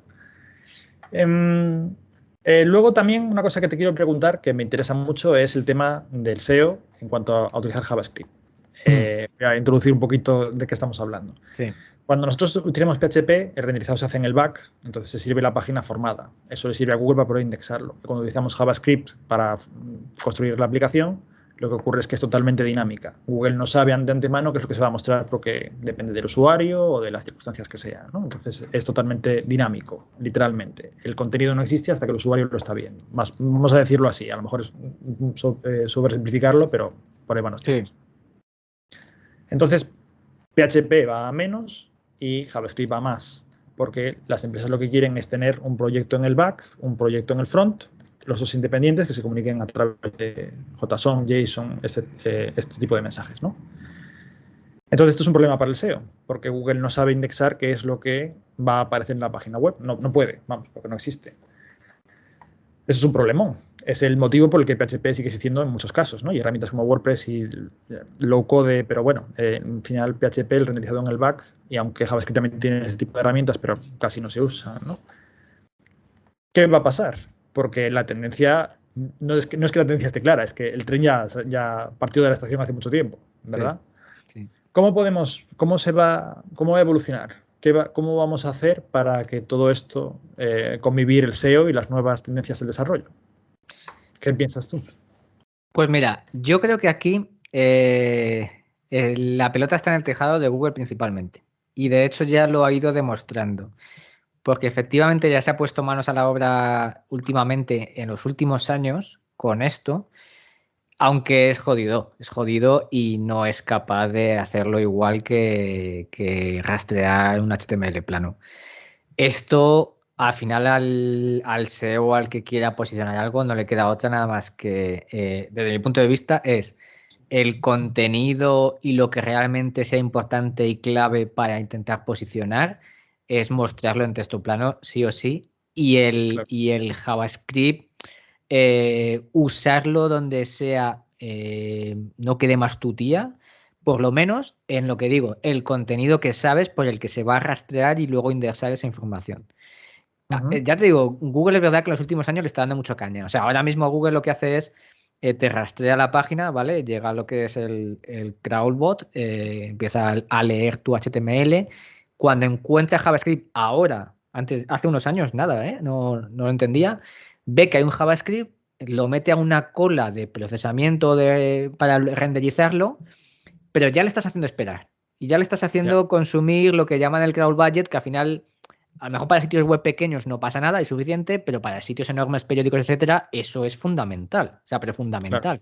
Speaker 1: Luego también una cosa que te quiero preguntar que me interesa mucho es el tema del SEO en cuanto a utilizar JavaScript. Voy a introducir un poquito de qué estamos hablando.
Speaker 2: Sí.
Speaker 1: Cuando nosotros utilizamos PHP, el renderizado se hace en el back, entonces se sirve la página formada. Eso le sirve a Google para poder indexarlo. Cuando utilizamos JavaScript para construir la aplicación, lo que ocurre es que es totalmente dinámica. Google no sabe de antemano qué es lo que se va a mostrar porque depende del usuario o de las circunstancias que sean, ¿no? Entonces es totalmente dinámico, literalmente. El contenido no existe hasta que el usuario lo está viendo. Vamos a decirlo así, a lo mejor es sobresimplificarlo, pero por ahí van los
Speaker 2: Sí.
Speaker 1: tiros. Entonces, PHP va a menos y JavaScript va a más, porque las empresas lo que quieren es tener un proyecto en el back, un proyecto en el front, los dos independientes que se comuniquen a través de JSON, JSON, este tipo de mensajes, ¿no? Entonces, esto es un problema para el SEO, porque Google no sabe indexar qué es lo que va a aparecer en la página web. No puede, vamos, porque no existe. Eso es un problemón. Es el motivo por el que PHP sigue existiendo en muchos casos, ¿no? Y herramientas como WordPress y low code, pero bueno, en final PHP, el renderizado en el back, y aunque JavaScript también tiene ese tipo de herramientas, pero casi no se usa, ¿no? ¿Qué va a pasar? Porque la tendencia, no es que la tendencia esté clara, es que el tren ya partió de la estación hace mucho tiempo,
Speaker 2: Sí.
Speaker 1: ¿verdad?
Speaker 2: Sí.
Speaker 1: ¿Cómo va a evolucionar? ¿Cómo vamos a hacer para que todo esto convivir el SEO y las nuevas tendencias del desarrollo? ¿Qué piensas tú?
Speaker 2: Pues mira, yo creo que aquí la pelota está en el tejado de Google principalmente. Y de hecho ya lo ha ido demostrando. Porque efectivamente ya se ha puesto manos a la obra últimamente, en los últimos años, con esto, aunque es jodido y no es capaz de hacerlo igual que rastrear un HTML plano. Esto, al final, al SEO, al que quiera posicionar algo, no le queda otra nada más que, desde mi punto de vista, es el contenido y lo que realmente sea importante y clave para intentar posicionar, es mostrarlo en texto plano, sí o sí,
Speaker 1: Claro.
Speaker 2: y el JavaScript, usarlo donde sea, no quede más tu tía, por lo menos en lo que digo, el contenido que sabes por el que se va a rastrear y luego indexar esa información.
Speaker 1: Ujú.
Speaker 2: Ya te digo, Google es verdad que en los últimos años le está dando mucho caña. O sea, ahora mismo Google lo que hace es, te rastrea la página, ¿vale? Llega a lo que es el crawlbot, empieza a leer tu HTML. Cuando encuentra JavaScript ahora, hace unos años nada, ¿eh? No lo entendía. Ve que hay un JavaScript, lo mete a una cola de procesamiento para renderizarlo, pero ya le estás haciendo esperar. Y ya le estás
Speaker 1: Ya,
Speaker 2: haciendo consumir lo que llaman el crowd budget, que al final, a lo mejor para sitios web pequeños no pasa nada, es suficiente, pero para sitios enormes, periódicos, etcétera, eso es fundamental. O sea, pero
Speaker 1: claro,
Speaker 2: fundamental.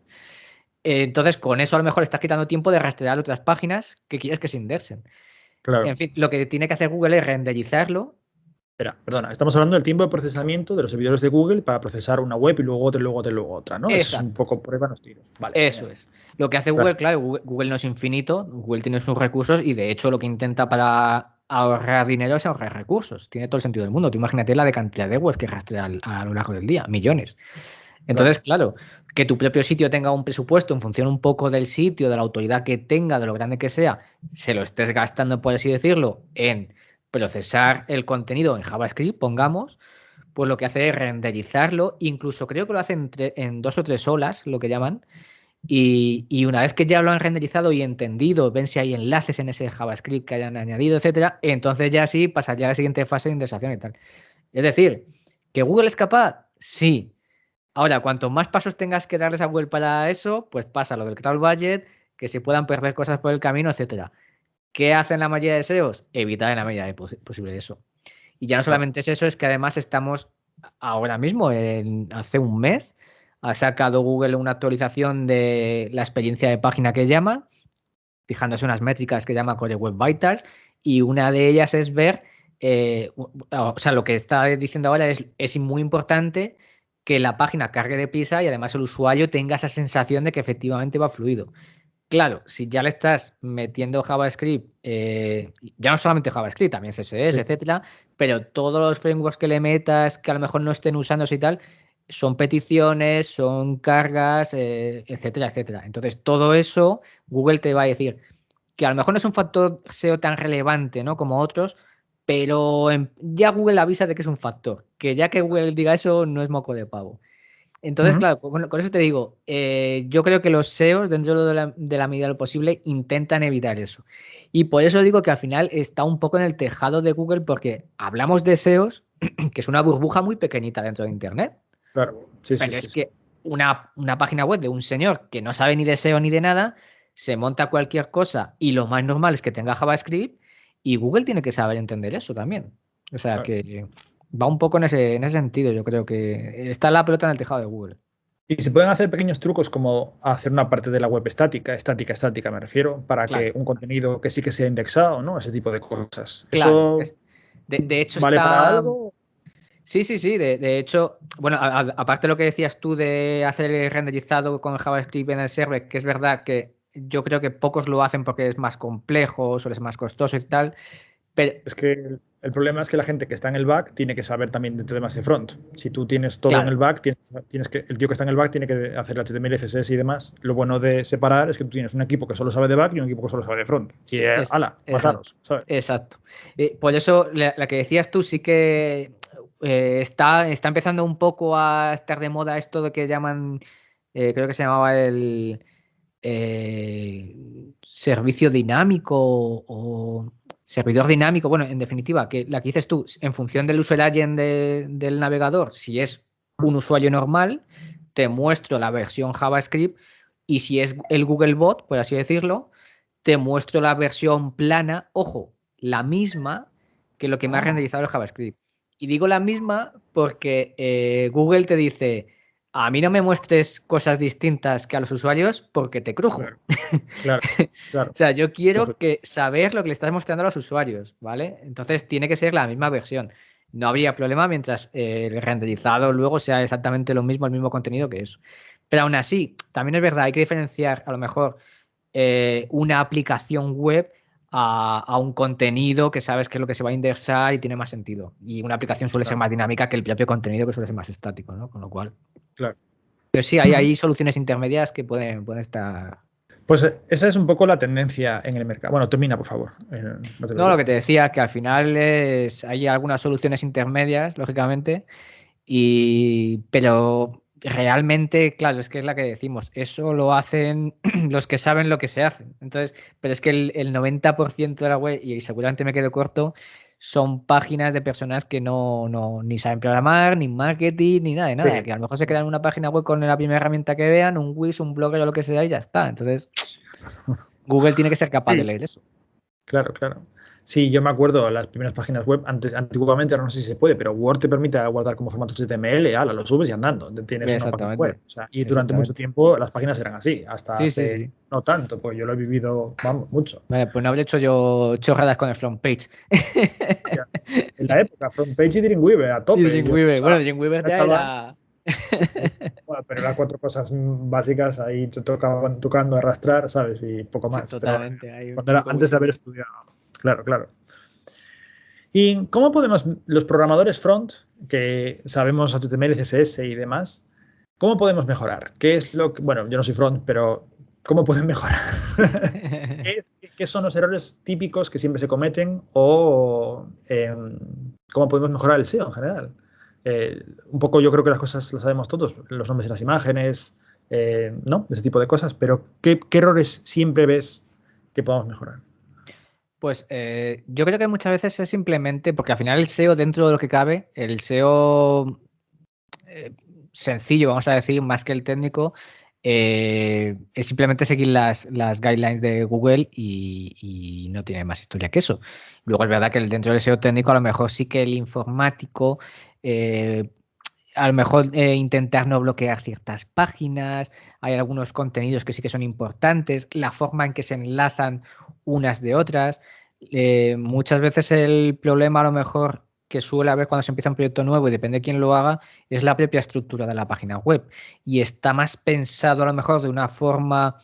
Speaker 2: Entonces, con eso a lo mejor estás quitando tiempo de rastrear otras páginas que quieres que se indexen.
Speaker 1: claro.
Speaker 2: En fin, lo que tiene que hacer Google es renderizarlo.
Speaker 1: Espera, perdona, estamos hablando del tiempo de procesamiento de los servidores de Google para procesar una web y luego otra, y luego otra, y luego otra, ¿no? Ese es un
Speaker 2: Exacto.
Speaker 1: poco prueba los tiros. Vale,
Speaker 2: Eso
Speaker 1: genial.
Speaker 2: es. Lo que hace Google,
Speaker 1: Gracias.
Speaker 2: claro, Google no es infinito, Google tiene sus recursos y de hecho lo que intenta para ahorrar dinero es ahorrar recursos. Tiene todo el sentido del mundo. Tú imagínate la de cantidad de webs que rastrea a lo largo del día, millones.
Speaker 1: Claro,
Speaker 2: Entonces, claro, que tu propio sitio tenga un presupuesto en función un poco del sitio, de la autoridad que tenga, de lo grande que sea, se lo estés gastando, por así decirlo, en procesar el contenido en JavaScript, pongamos, pues lo que hace es renderizarlo, incluso creo que lo hace en 2 o 3 olas, lo que llaman, y una vez que ya lo han renderizado y entendido, ven si hay enlaces en ese JavaScript que hayan añadido, etcétera, entonces ya sí pasaría a la siguiente fase de indexación y tal. Es decir, ¿que Google es capaz? Sí. Ahora, cuanto más pasos tengas que darles a Google para eso, pues pasa lo del crawl budget, que se puedan perder cosas por el camino, etcétera. ¿Qué hacen la mayoría de SEOs? Evitar en la medida posible eso. Y ya no
Speaker 1: claro.
Speaker 2: solamente es eso, es que además estamos ahora mismo, hace un mes, ha sacado Google una actualización de la experiencia de página que llama, fijándose unas métricas que llama Core Web Vitals, y una de ellas es ver, o sea, lo que está diciendo ahora es muy importante que la página cargue deprisa y además el usuario tenga esa sensación de que efectivamente va fluido. Claro, si ya le estás metiendo JavaScript, ya no solamente JavaScript, también CSS,
Speaker 1: Sí,
Speaker 2: etcétera, pero todos los frameworks que le metas, que a lo mejor no estén usándose y tal, son peticiones, son cargas, etcétera, etcétera. Entonces, todo eso Google te va a decir que a lo mejor no es un factor SEO tan relevante, ¿no? Como otros, pero ya Google avisa de que es un factor, que ya que Google diga eso no es moco de pavo. Entonces, claro, con eso te digo, yo creo que los SEOs, dentro de la medida de lo posible, intentan evitar eso. Y por eso digo que al final está un poco en el tejado de Google, porque hablamos de SEOs, que es una burbuja muy pequeñita dentro de Internet.
Speaker 1: Claro, sí, sí,
Speaker 2: Pero
Speaker 1: sí,
Speaker 2: es
Speaker 1: sí.
Speaker 2: que una página web de un señor que no sabe ni de SEO ni de nada, se monta cualquier cosa y lo más normal es que tenga JavaScript y Google tiene que saber entender eso también. O sea
Speaker 1: Claro.
Speaker 2: que va un poco en ese sentido. Yo creo que está la pelota en el tejado de Google.
Speaker 1: Y se pueden hacer pequeños trucos como hacer una parte de la web estática me refiero, para que
Speaker 2: Claro,
Speaker 1: un contenido que sí que sea indexado, ¿no? Ese tipo de cosas.
Speaker 2: claro.
Speaker 1: ¿Eso
Speaker 2: De hecho
Speaker 1: vale para
Speaker 2: está.
Speaker 1: algo?
Speaker 2: Sí, sí, sí. De hecho, bueno, aparte de lo que decías tú de hacer el renderizado con JavaScript en el server, que es verdad que yo creo que pocos lo hacen porque es más complejo, suele ser más costoso y tal. Pero,
Speaker 1: Es que el problema es que la gente que está en el back tiene que saber también de temas de front. Si tú tienes todo en
Speaker 2: claro,
Speaker 1: el back, tienes que, el tío que está en el back tiene que hacer el HTML, CSS y demás. Lo bueno de separar es que tú tienes un equipo que solo sabe de back y un equipo que solo sabe de front. Y ala,
Speaker 2: exacto,
Speaker 1: mataros, ¿sabes?
Speaker 2: exacto. Por eso, la que decías tú sí que está empezando un poco a estar de moda esto de que llaman, creo que se llamaba el servicio dinámico o servidor dinámico. Bueno, en definitiva, que la que dices tú, en función del user agent del navegador, si es un usuario normal, te muestro la versión JavaScript y si es el Googlebot, por así decirlo, te muestro la versión plana, ojo, la misma que lo que me ha renderizado el JavaScript. Y digo la misma porque Google te dice, a mí no me muestres cosas distintas que a los usuarios porque te crujo.
Speaker 1: Claro, claro,
Speaker 2: O
Speaker 1: claro.
Speaker 2: sea, yo quiero
Speaker 1: Lógico.
Speaker 2: saber lo que le estás mostrando a los usuarios, ¿vale? Entonces tiene que ser la misma versión. No habría problema mientras el renderizado luego sea exactamente lo mismo, el mismo contenido que eso. Pero aún así, también es verdad, hay que diferenciar a lo mejor una aplicación web a un contenido que sabes que es lo que se va a indexar y tiene más sentido. Y una aplicación suele ser
Speaker 1: Claro,
Speaker 2: más dinámica que el propio contenido, que suele ser más estático, ¿no? Con lo cual.
Speaker 1: claro.
Speaker 2: Pero sí, hay soluciones intermedias que pueden estar.
Speaker 1: Pues esa es un poco la tendencia en el mercado. Bueno, termina, por favor. No te
Speaker 2: No, lo que te
Speaker 1: preocupes.
Speaker 2: decía, que al final hay algunas soluciones intermedias, lógicamente, pero realmente, claro, es que es la que decimos, eso lo hacen los que saben lo que se hace. Entonces, pero es que el 90% de la web, y seguramente me quedo corto, son páginas de personas que ni saben programar, ni marketing, ni nada de nada,
Speaker 1: Sí,
Speaker 2: que a lo mejor se crean una página web con la primera herramienta que vean, un Wix, un Blogger o lo que sea y ya está. Entonces, Google tiene que ser capaz de
Speaker 1: sí,
Speaker 2: leer eso.
Speaker 1: claro, claro. Sí, yo me acuerdo las primeras páginas web, antiguamente, ahora no sé si se puede, pero Word te permite guardar como formato HTML, ala, lo subes y andando, tienes una página web.
Speaker 2: Exactamente,
Speaker 1: O sea, y durante mucho
Speaker 2: exactamente.
Speaker 1: tiempo las páginas eran así, hasta
Speaker 2: Sí, sí,
Speaker 1: hace
Speaker 2: sí.
Speaker 1: no tanto, pues yo lo he vivido, vamos, mucho.
Speaker 2: Vale, pues no habría hecho yo chorradas con el front page.
Speaker 1: Hostia, en la época, Frontpage y Dreamweaver a
Speaker 2: Y
Speaker 1: tope, yo
Speaker 2: Dreamweaver, bueno,
Speaker 1: usaba,
Speaker 2: Dreamweaver
Speaker 1: era
Speaker 2: ya
Speaker 1: chaval,
Speaker 2: era.
Speaker 1: sí, sí. Bueno, pero eran cuatro cosas básicas, ahí te tocaban tocando, arrastrar, ¿sabes? Y poco
Speaker 2: Sí,
Speaker 1: más, pero
Speaker 2: totalmente, hay un
Speaker 1: cuando era
Speaker 2: poco muy
Speaker 1: antes de haber
Speaker 2: simple.
Speaker 1: estudiado, claro, claro. ¿Y cómo podemos, los programadores front, que sabemos HTML, CSS y demás, cómo podemos mejorar? ¿Qué es lo que, bueno, yo no soy front, pero ¿cómo pueden mejorar? ¿Qué son los errores típicos que siempre se cometen o cómo podemos mejorar el SEO en general? Un poco yo creo que las cosas las sabemos todos, los nombres de las imágenes, ¿no? Ese tipo de cosas, pero ¿qué errores siempre ves que podamos mejorar?
Speaker 2: Pues yo creo que muchas veces es simplemente, porque al final el SEO, dentro de lo que cabe, el SEO eh, sencillo, vamos a decir, más que el técnico, es simplemente seguir las guidelines de Google y no tiene más historia que eso. Luego es verdad que dentro del SEO técnico a lo mejor sí que el informático, eh, a lo mejor intentar no bloquear ciertas páginas, hay algunos contenidos que sí que son importantes, la forma en que se enlazan unas de otras. Muchas veces el problema a lo mejor que suele haber cuando se empieza un proyecto nuevo y depende de quién lo haga, es la propia estructura de la página web. Y está más pensado a lo mejor de una forma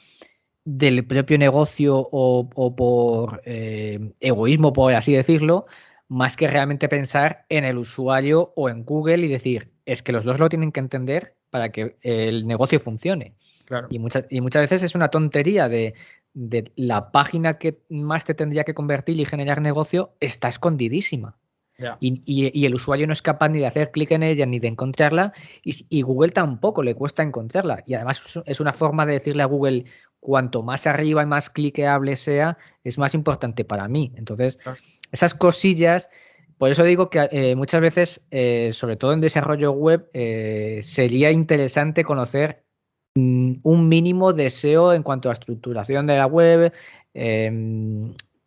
Speaker 2: del propio negocio o por egoísmo, por así decirlo, más que realmente pensar en el usuario o en Google y decir, es que los dos lo tienen que entender para que el negocio funcione.
Speaker 1: Claro.
Speaker 2: Y muchas veces es una tontería de la página que más te tendría que convertir y generar negocio está escondidísima.
Speaker 1: Ya.
Speaker 2: Y el usuario no es capaz ni de hacer clic en ella ni de encontrarla y Google tampoco le cuesta encontrarla. Y además es una forma de decirle a Google, cuanto más arriba y más cliqueable sea, es más importante para mí. Entonces,
Speaker 1: Claro.
Speaker 2: esas cosillas, por eso digo que muchas veces, sobre todo en desarrollo web, sería interesante conocer un mínimo de SEO en cuanto a estructuración de la web,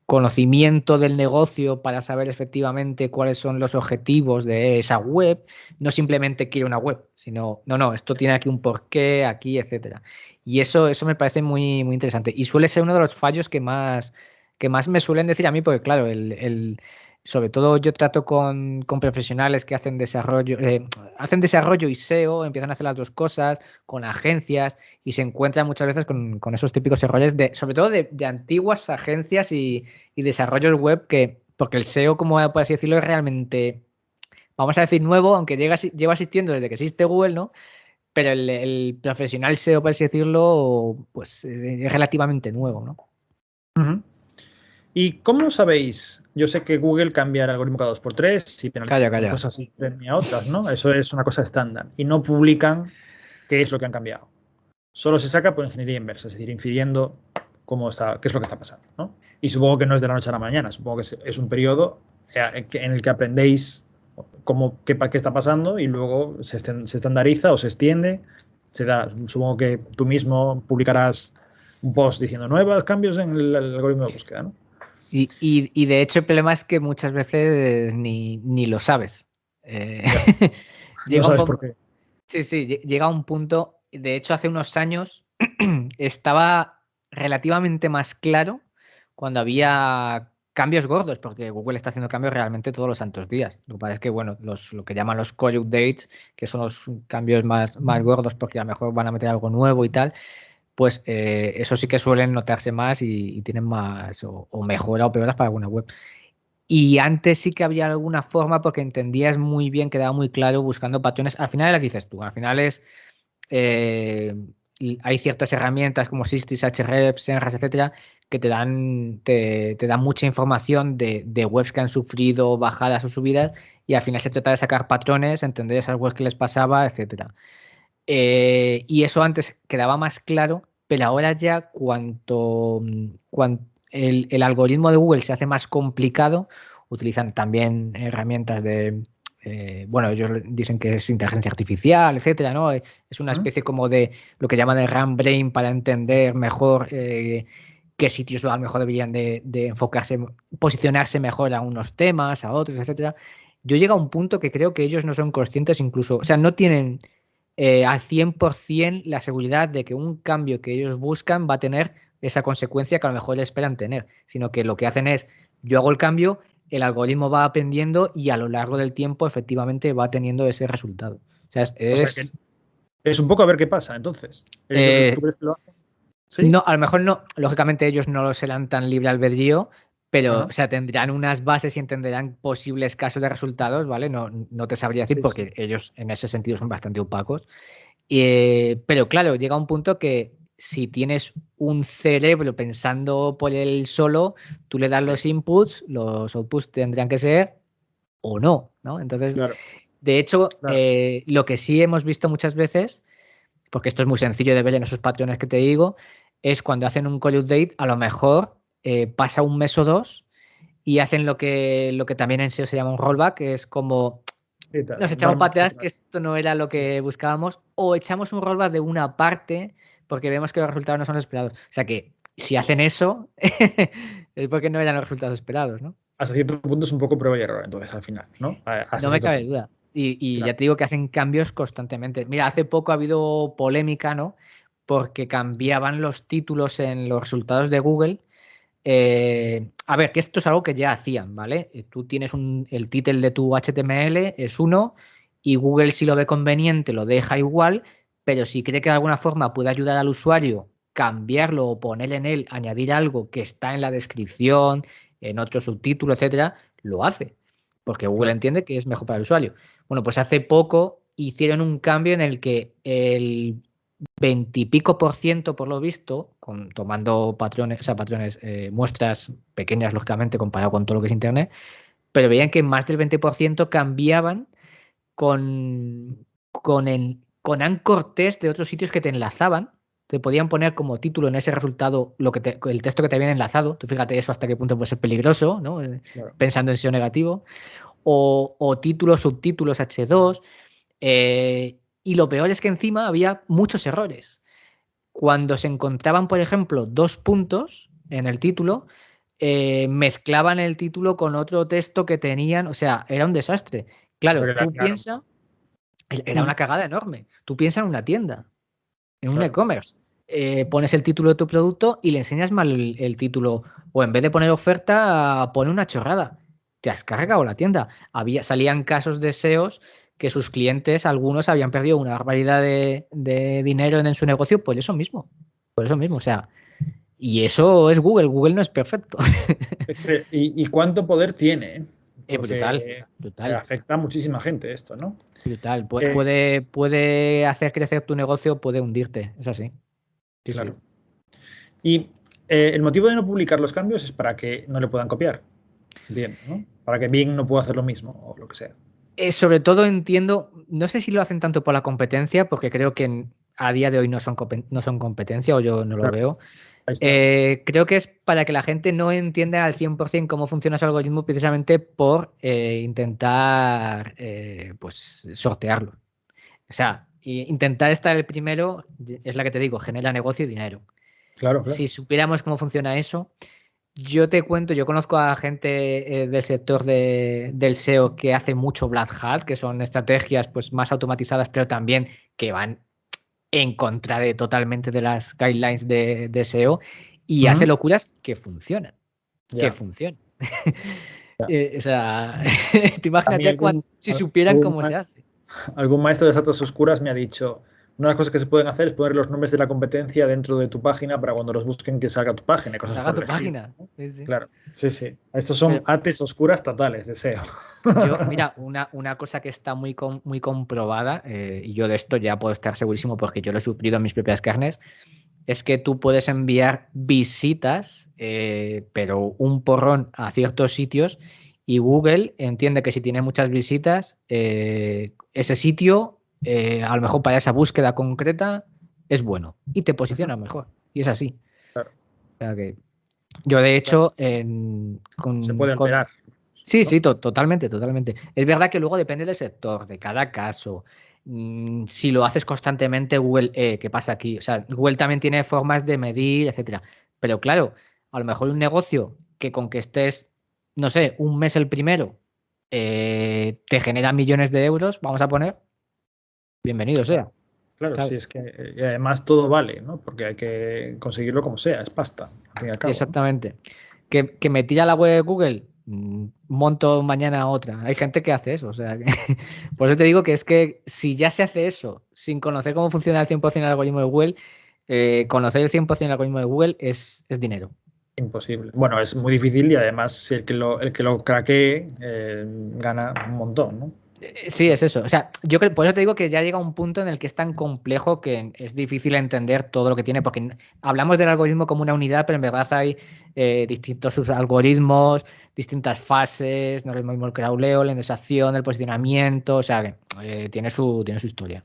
Speaker 2: conocimiento del negocio para saber efectivamente cuáles son los objetivos de esa web, no simplemente quiero una web, sino, no, esto tiene aquí un porqué, aquí, etcétera. Y eso me parece muy, muy interesante. Y suele ser uno de los fallos que más me suelen decir a mí, porque claro, sobre todo yo trato con profesionales que hacen desarrollo y SEO, empiezan a hacer las dos cosas, con agencias, y se encuentran muchas veces con esos típicos errores, sobre todo de antiguas agencias y desarrollos web, porque el SEO, como por así decirlo, es realmente, vamos a decir, nuevo, aunque lleva existiendo desde que existe Google, ¿no? Pero el profesional SEO, por así decirlo, pues es relativamente nuevo, ¿no?
Speaker 1: Uh-huh. ¿Y cómo sabéis? Yo sé que Google cambia el algoritmo cada 2x3 y penaliza
Speaker 2: Calla,
Speaker 1: unas
Speaker 2: calla.
Speaker 1: cosas y premia otras, ¿no? Eso es una cosa estándar. Y no publican qué es lo que han cambiado. Solo se saca por ingeniería inversa, es decir, infiriendo qué es lo que está pasando, ¿no? Y supongo que no es de la noche a la mañana, supongo que es un periodo en el que aprendéis qué está pasando y luego se estandariza o se extiende. Supongo que tú mismo publicarás un post diciendo nuevos cambios en el algoritmo de búsqueda, ¿no?
Speaker 2: Y de hecho el problema es que muchas veces ni lo sabes.
Speaker 1: Ya. No
Speaker 2: Llega un
Speaker 1: sabes por
Speaker 2: punto,
Speaker 1: qué.
Speaker 2: sí, llega un punto, de hecho hace unos años estaba relativamente más claro cuando había cambios gordos, porque Google está haciendo cambios realmente todos los santos días. Lo que pasa es que, bueno, lo que llaman los core updates, que son los cambios más gordos porque a lo mejor van a meter algo nuevo y tal, pues eso sí que suelen notarse más y tienen más o mejora o peoras para alguna web. Y antes sí que había alguna forma porque entendías muy bien, quedaba muy claro buscando patrones. Al final es lo que dices tú, al final es y hay ciertas herramientas como Sistis, Hrefs, Senras, etcétera, que te dan mucha información de webs que han sufrido bajadas o subidas y al final se trata de sacar patrones, entender esas webs que les pasaba, etcétera. Y eso antes quedaba más claro, pero ahora ya cuanto el algoritmo de Google se hace más complicado, utilizan también herramientas bueno, ellos dicen que es inteligencia artificial, etcétera, ¿no? Es una
Speaker 1: ¿Mm?
Speaker 2: especie como de lo que llaman el RAM Brain para entender mejor qué sitios a lo mejor deberían de enfocarse, posicionarse mejor a unos temas, a otros, etcétera. Yo llego a un punto que creo que ellos no son conscientes incluso, o sea, no tienen al 100% la seguridad de que un cambio que ellos buscan va a tener esa consecuencia que a lo mejor le esperan tener, sino que lo que hacen es, yo hago el cambio, el algoritmo va aprendiendo y a lo largo del tiempo efectivamente va teniendo ese resultado. O sea,
Speaker 1: O sea que es un poco a ver qué pasa, entonces. ¿Tú
Speaker 2: eh,
Speaker 1: crees que lo hacen? ¿Sí?
Speaker 2: no, a lo mejor no, lógicamente ellos no lo serán tan libre albedrío, pero
Speaker 1: Ajá.
Speaker 2: o sea, tendrán unas bases y entenderán posibles casos de resultados, ¿vale? No te sabría decir
Speaker 1: Sí, sí.
Speaker 2: porque ellos en ese sentido son bastante opacos. Pero claro, llega un punto que si tienes un cerebro pensando por él solo, tú le das
Speaker 1: Sí,
Speaker 2: los outputs tendrían que ser o no, ¿no? Entonces,
Speaker 1: claro,
Speaker 2: de hecho,
Speaker 1: claro.
Speaker 2: lo que sí hemos visto muchas veces, porque esto es muy sencillo de ver en esos patrones que te digo, es cuando hacen un call update, a lo mejor pasa un mes o dos y hacen lo que también en SEO se llama un rollback, que es como
Speaker 1: Sí,
Speaker 2: nos echamos
Speaker 1: dar
Speaker 2: para
Speaker 1: marcha
Speaker 2: atrás, que
Speaker 1: atrás.
Speaker 2: esto no era lo
Speaker 1: Sí,
Speaker 2: que buscábamos, o echamos un rollback de una parte porque vemos que los resultados no son los esperados. O sea que si hacen eso, es porque no eran los resultados esperados, ¿no?
Speaker 1: hasta cierto punto es un poco prueba y error, entonces, al final, ¿no?
Speaker 2: No
Speaker 1: Hasta
Speaker 2: me
Speaker 1: cierto
Speaker 2: cabe
Speaker 1: punto.
Speaker 2: duda. Y ya
Speaker 1: Claro.
Speaker 2: te digo que hacen cambios constantemente. Mira, hace poco ha habido polémica, ¿no? Porque cambiaban los títulos en los resultados de Google. A ver, que esto es algo que ya hacían, ¿vale? Tú tienes el título de tu HTML, es uno, y Google si lo ve conveniente lo deja igual, pero si cree que de alguna forma puede ayudar al usuario, cambiarlo o poner en él, añadir algo que está en la descripción, en otro subtítulo, etcétera, lo hace. porque Google entiende que es mejor para el usuario. Bueno, pues hace poco hicieron un cambio en el que el 20 y pico % por lo visto, tomando patrones, muestras pequeñas, lógicamente, comparado con todo lo que es Internet, pero veían que más del 20% cambiaban con anchor test de otros sitios que te enlazaban. Te podían poner como título en ese resultado el texto que te habían enlazado. Tú fíjate eso hasta qué punto puede ser peligroso, ¿no?
Speaker 1: Claro.
Speaker 2: Pensando en SEO negativo. O títulos, subtítulos H2. Y lo peor es que encima había muchos errores. Cuando se encontraban, por ejemplo, 2 puntos en el título, mezclaban el título con otro texto que tenían. O sea, era un desastre. Claro, tú
Speaker 1: Claro.
Speaker 2: piensas, era una cagada enorme. Tú piensas en una tienda, en un e-commerce. Pones el título de tu producto y le enseñas mal el título. O en vez de poner oferta, pone una chorrada. Te has cargado la tienda. Salían casos de SEOs que sus clientes, algunos habían perdido una barbaridad de dinero en su negocio por eso mismo. Por eso mismo, o sea. Y eso es Google. Google no es perfecto.
Speaker 1: ¿Y cuánto poder tiene?
Speaker 2: Brutal,
Speaker 1: Porque
Speaker 2: brutal.
Speaker 1: afecta a muchísima gente esto, ¿no?
Speaker 2: Brutal.
Speaker 1: Eh,
Speaker 2: Puede hacer crecer tu negocio, puede hundirte. Es así. Sí, sí.
Speaker 1: claro. Y el motivo de no publicar los cambios es para que no le puedan copiar. Entiendo, ¿no? Para que Bing no pueda hacer lo mismo o lo que sea.
Speaker 2: Sobre todo entiendo, no sé si lo hacen tanto por la competencia, porque creo que a día de hoy no son competencia o yo no lo
Speaker 1: Claro,
Speaker 2: veo.
Speaker 1: ahí está.
Speaker 2: Creo que es para que la gente no entienda al 100% cómo funciona su algoritmo, precisamente por intentar pues sortearlo. O sea, intentar estar el primero es la que te digo, genera negocio y dinero.
Speaker 1: Claro, claro.
Speaker 2: Si supiéramos cómo funciona eso, yo te cuento, yo conozco a gente del sector del SEO que hace mucho Black Hat, que son estrategias pues más automatizadas, pero también que van en contra de totalmente de las guidelines de SEO y hace
Speaker 1: Ujú.
Speaker 2: locuras que funcionan, que
Speaker 1: Ya.
Speaker 2: funcionan.
Speaker 1: Ya.
Speaker 2: O sea, te
Speaker 1: A mí
Speaker 2: imagínate si supieran
Speaker 1: algún,
Speaker 2: cómo se hace.
Speaker 1: algún maestro de datos oscuras me ha dicho, una de las cosas que se pueden hacer es poner los nombres de la competencia dentro de tu página para cuando los busquen que salga tu página y
Speaker 2: Que
Speaker 1: cosas
Speaker 2: salga
Speaker 1: por el
Speaker 2: tu
Speaker 1: estilo.
Speaker 2: página. Sí, sí.
Speaker 1: Claro, sí, sí. Estos son
Speaker 2: Pero
Speaker 1: ates oscuras totales de SEO.
Speaker 2: mira, una cosa que está muy comprobada, y yo de esto ya puedo estar segurísimo porque yo lo he sufrido en mis propias carnes, es que tú puedes enviar visitas, pero un porrón a ciertos sitios y Google entiende que si tiene muchas visitas, ese sitio, a lo mejor para esa búsqueda concreta, es bueno y te
Speaker 1: Ujú.
Speaker 2: posiciona mejor. Y es así.
Speaker 1: Claro,
Speaker 2: O sea que yo, de
Speaker 1: claro.
Speaker 2: hecho,
Speaker 1: Se puede alterar,
Speaker 2: sí,
Speaker 1: ¿no?
Speaker 2: sí, totalmente, totalmente. Es verdad que luego depende del sector, de cada caso. Si lo haces constantemente, Google, ¿qué pasa aquí? O sea, Google también tiene formas de medir, etcétera. Pero claro, a lo mejor un negocio que con que estés, no sé, un mes el primero, te genera millones de euros, vamos a poner, bienvenido
Speaker 1: Claro,
Speaker 2: sea,
Speaker 1: claro, sí,
Speaker 2: ¿sabes?
Speaker 1: es que y además todo vale, ¿no? Porque hay que conseguirlo como sea, es pasta, al fin y al cabo, ¿no?
Speaker 2: Exactamente. Que me tira la web de Google, monto mañana otra. Hay gente que hace eso. O sea, por eso te digo que es que si ya se hace eso sin conocer cómo funciona el 100% el algoritmo de Google, conocer el 100% el algoritmo de Google es dinero.
Speaker 1: Imposible. Bueno, es muy difícil y además si el que lo craquee gana un montón, ¿no?
Speaker 2: Sí, es eso. O sea, yo creo, por eso te digo que ya llega un punto en el que es tan complejo que es difícil entender todo lo que tiene, porque hablamos del algoritmo como una unidad, pero en verdad hay distintos algoritmos, distintas fases, no es lo mismo el crawleo, la indexación, el posicionamiento, o sea, que tiene su historia.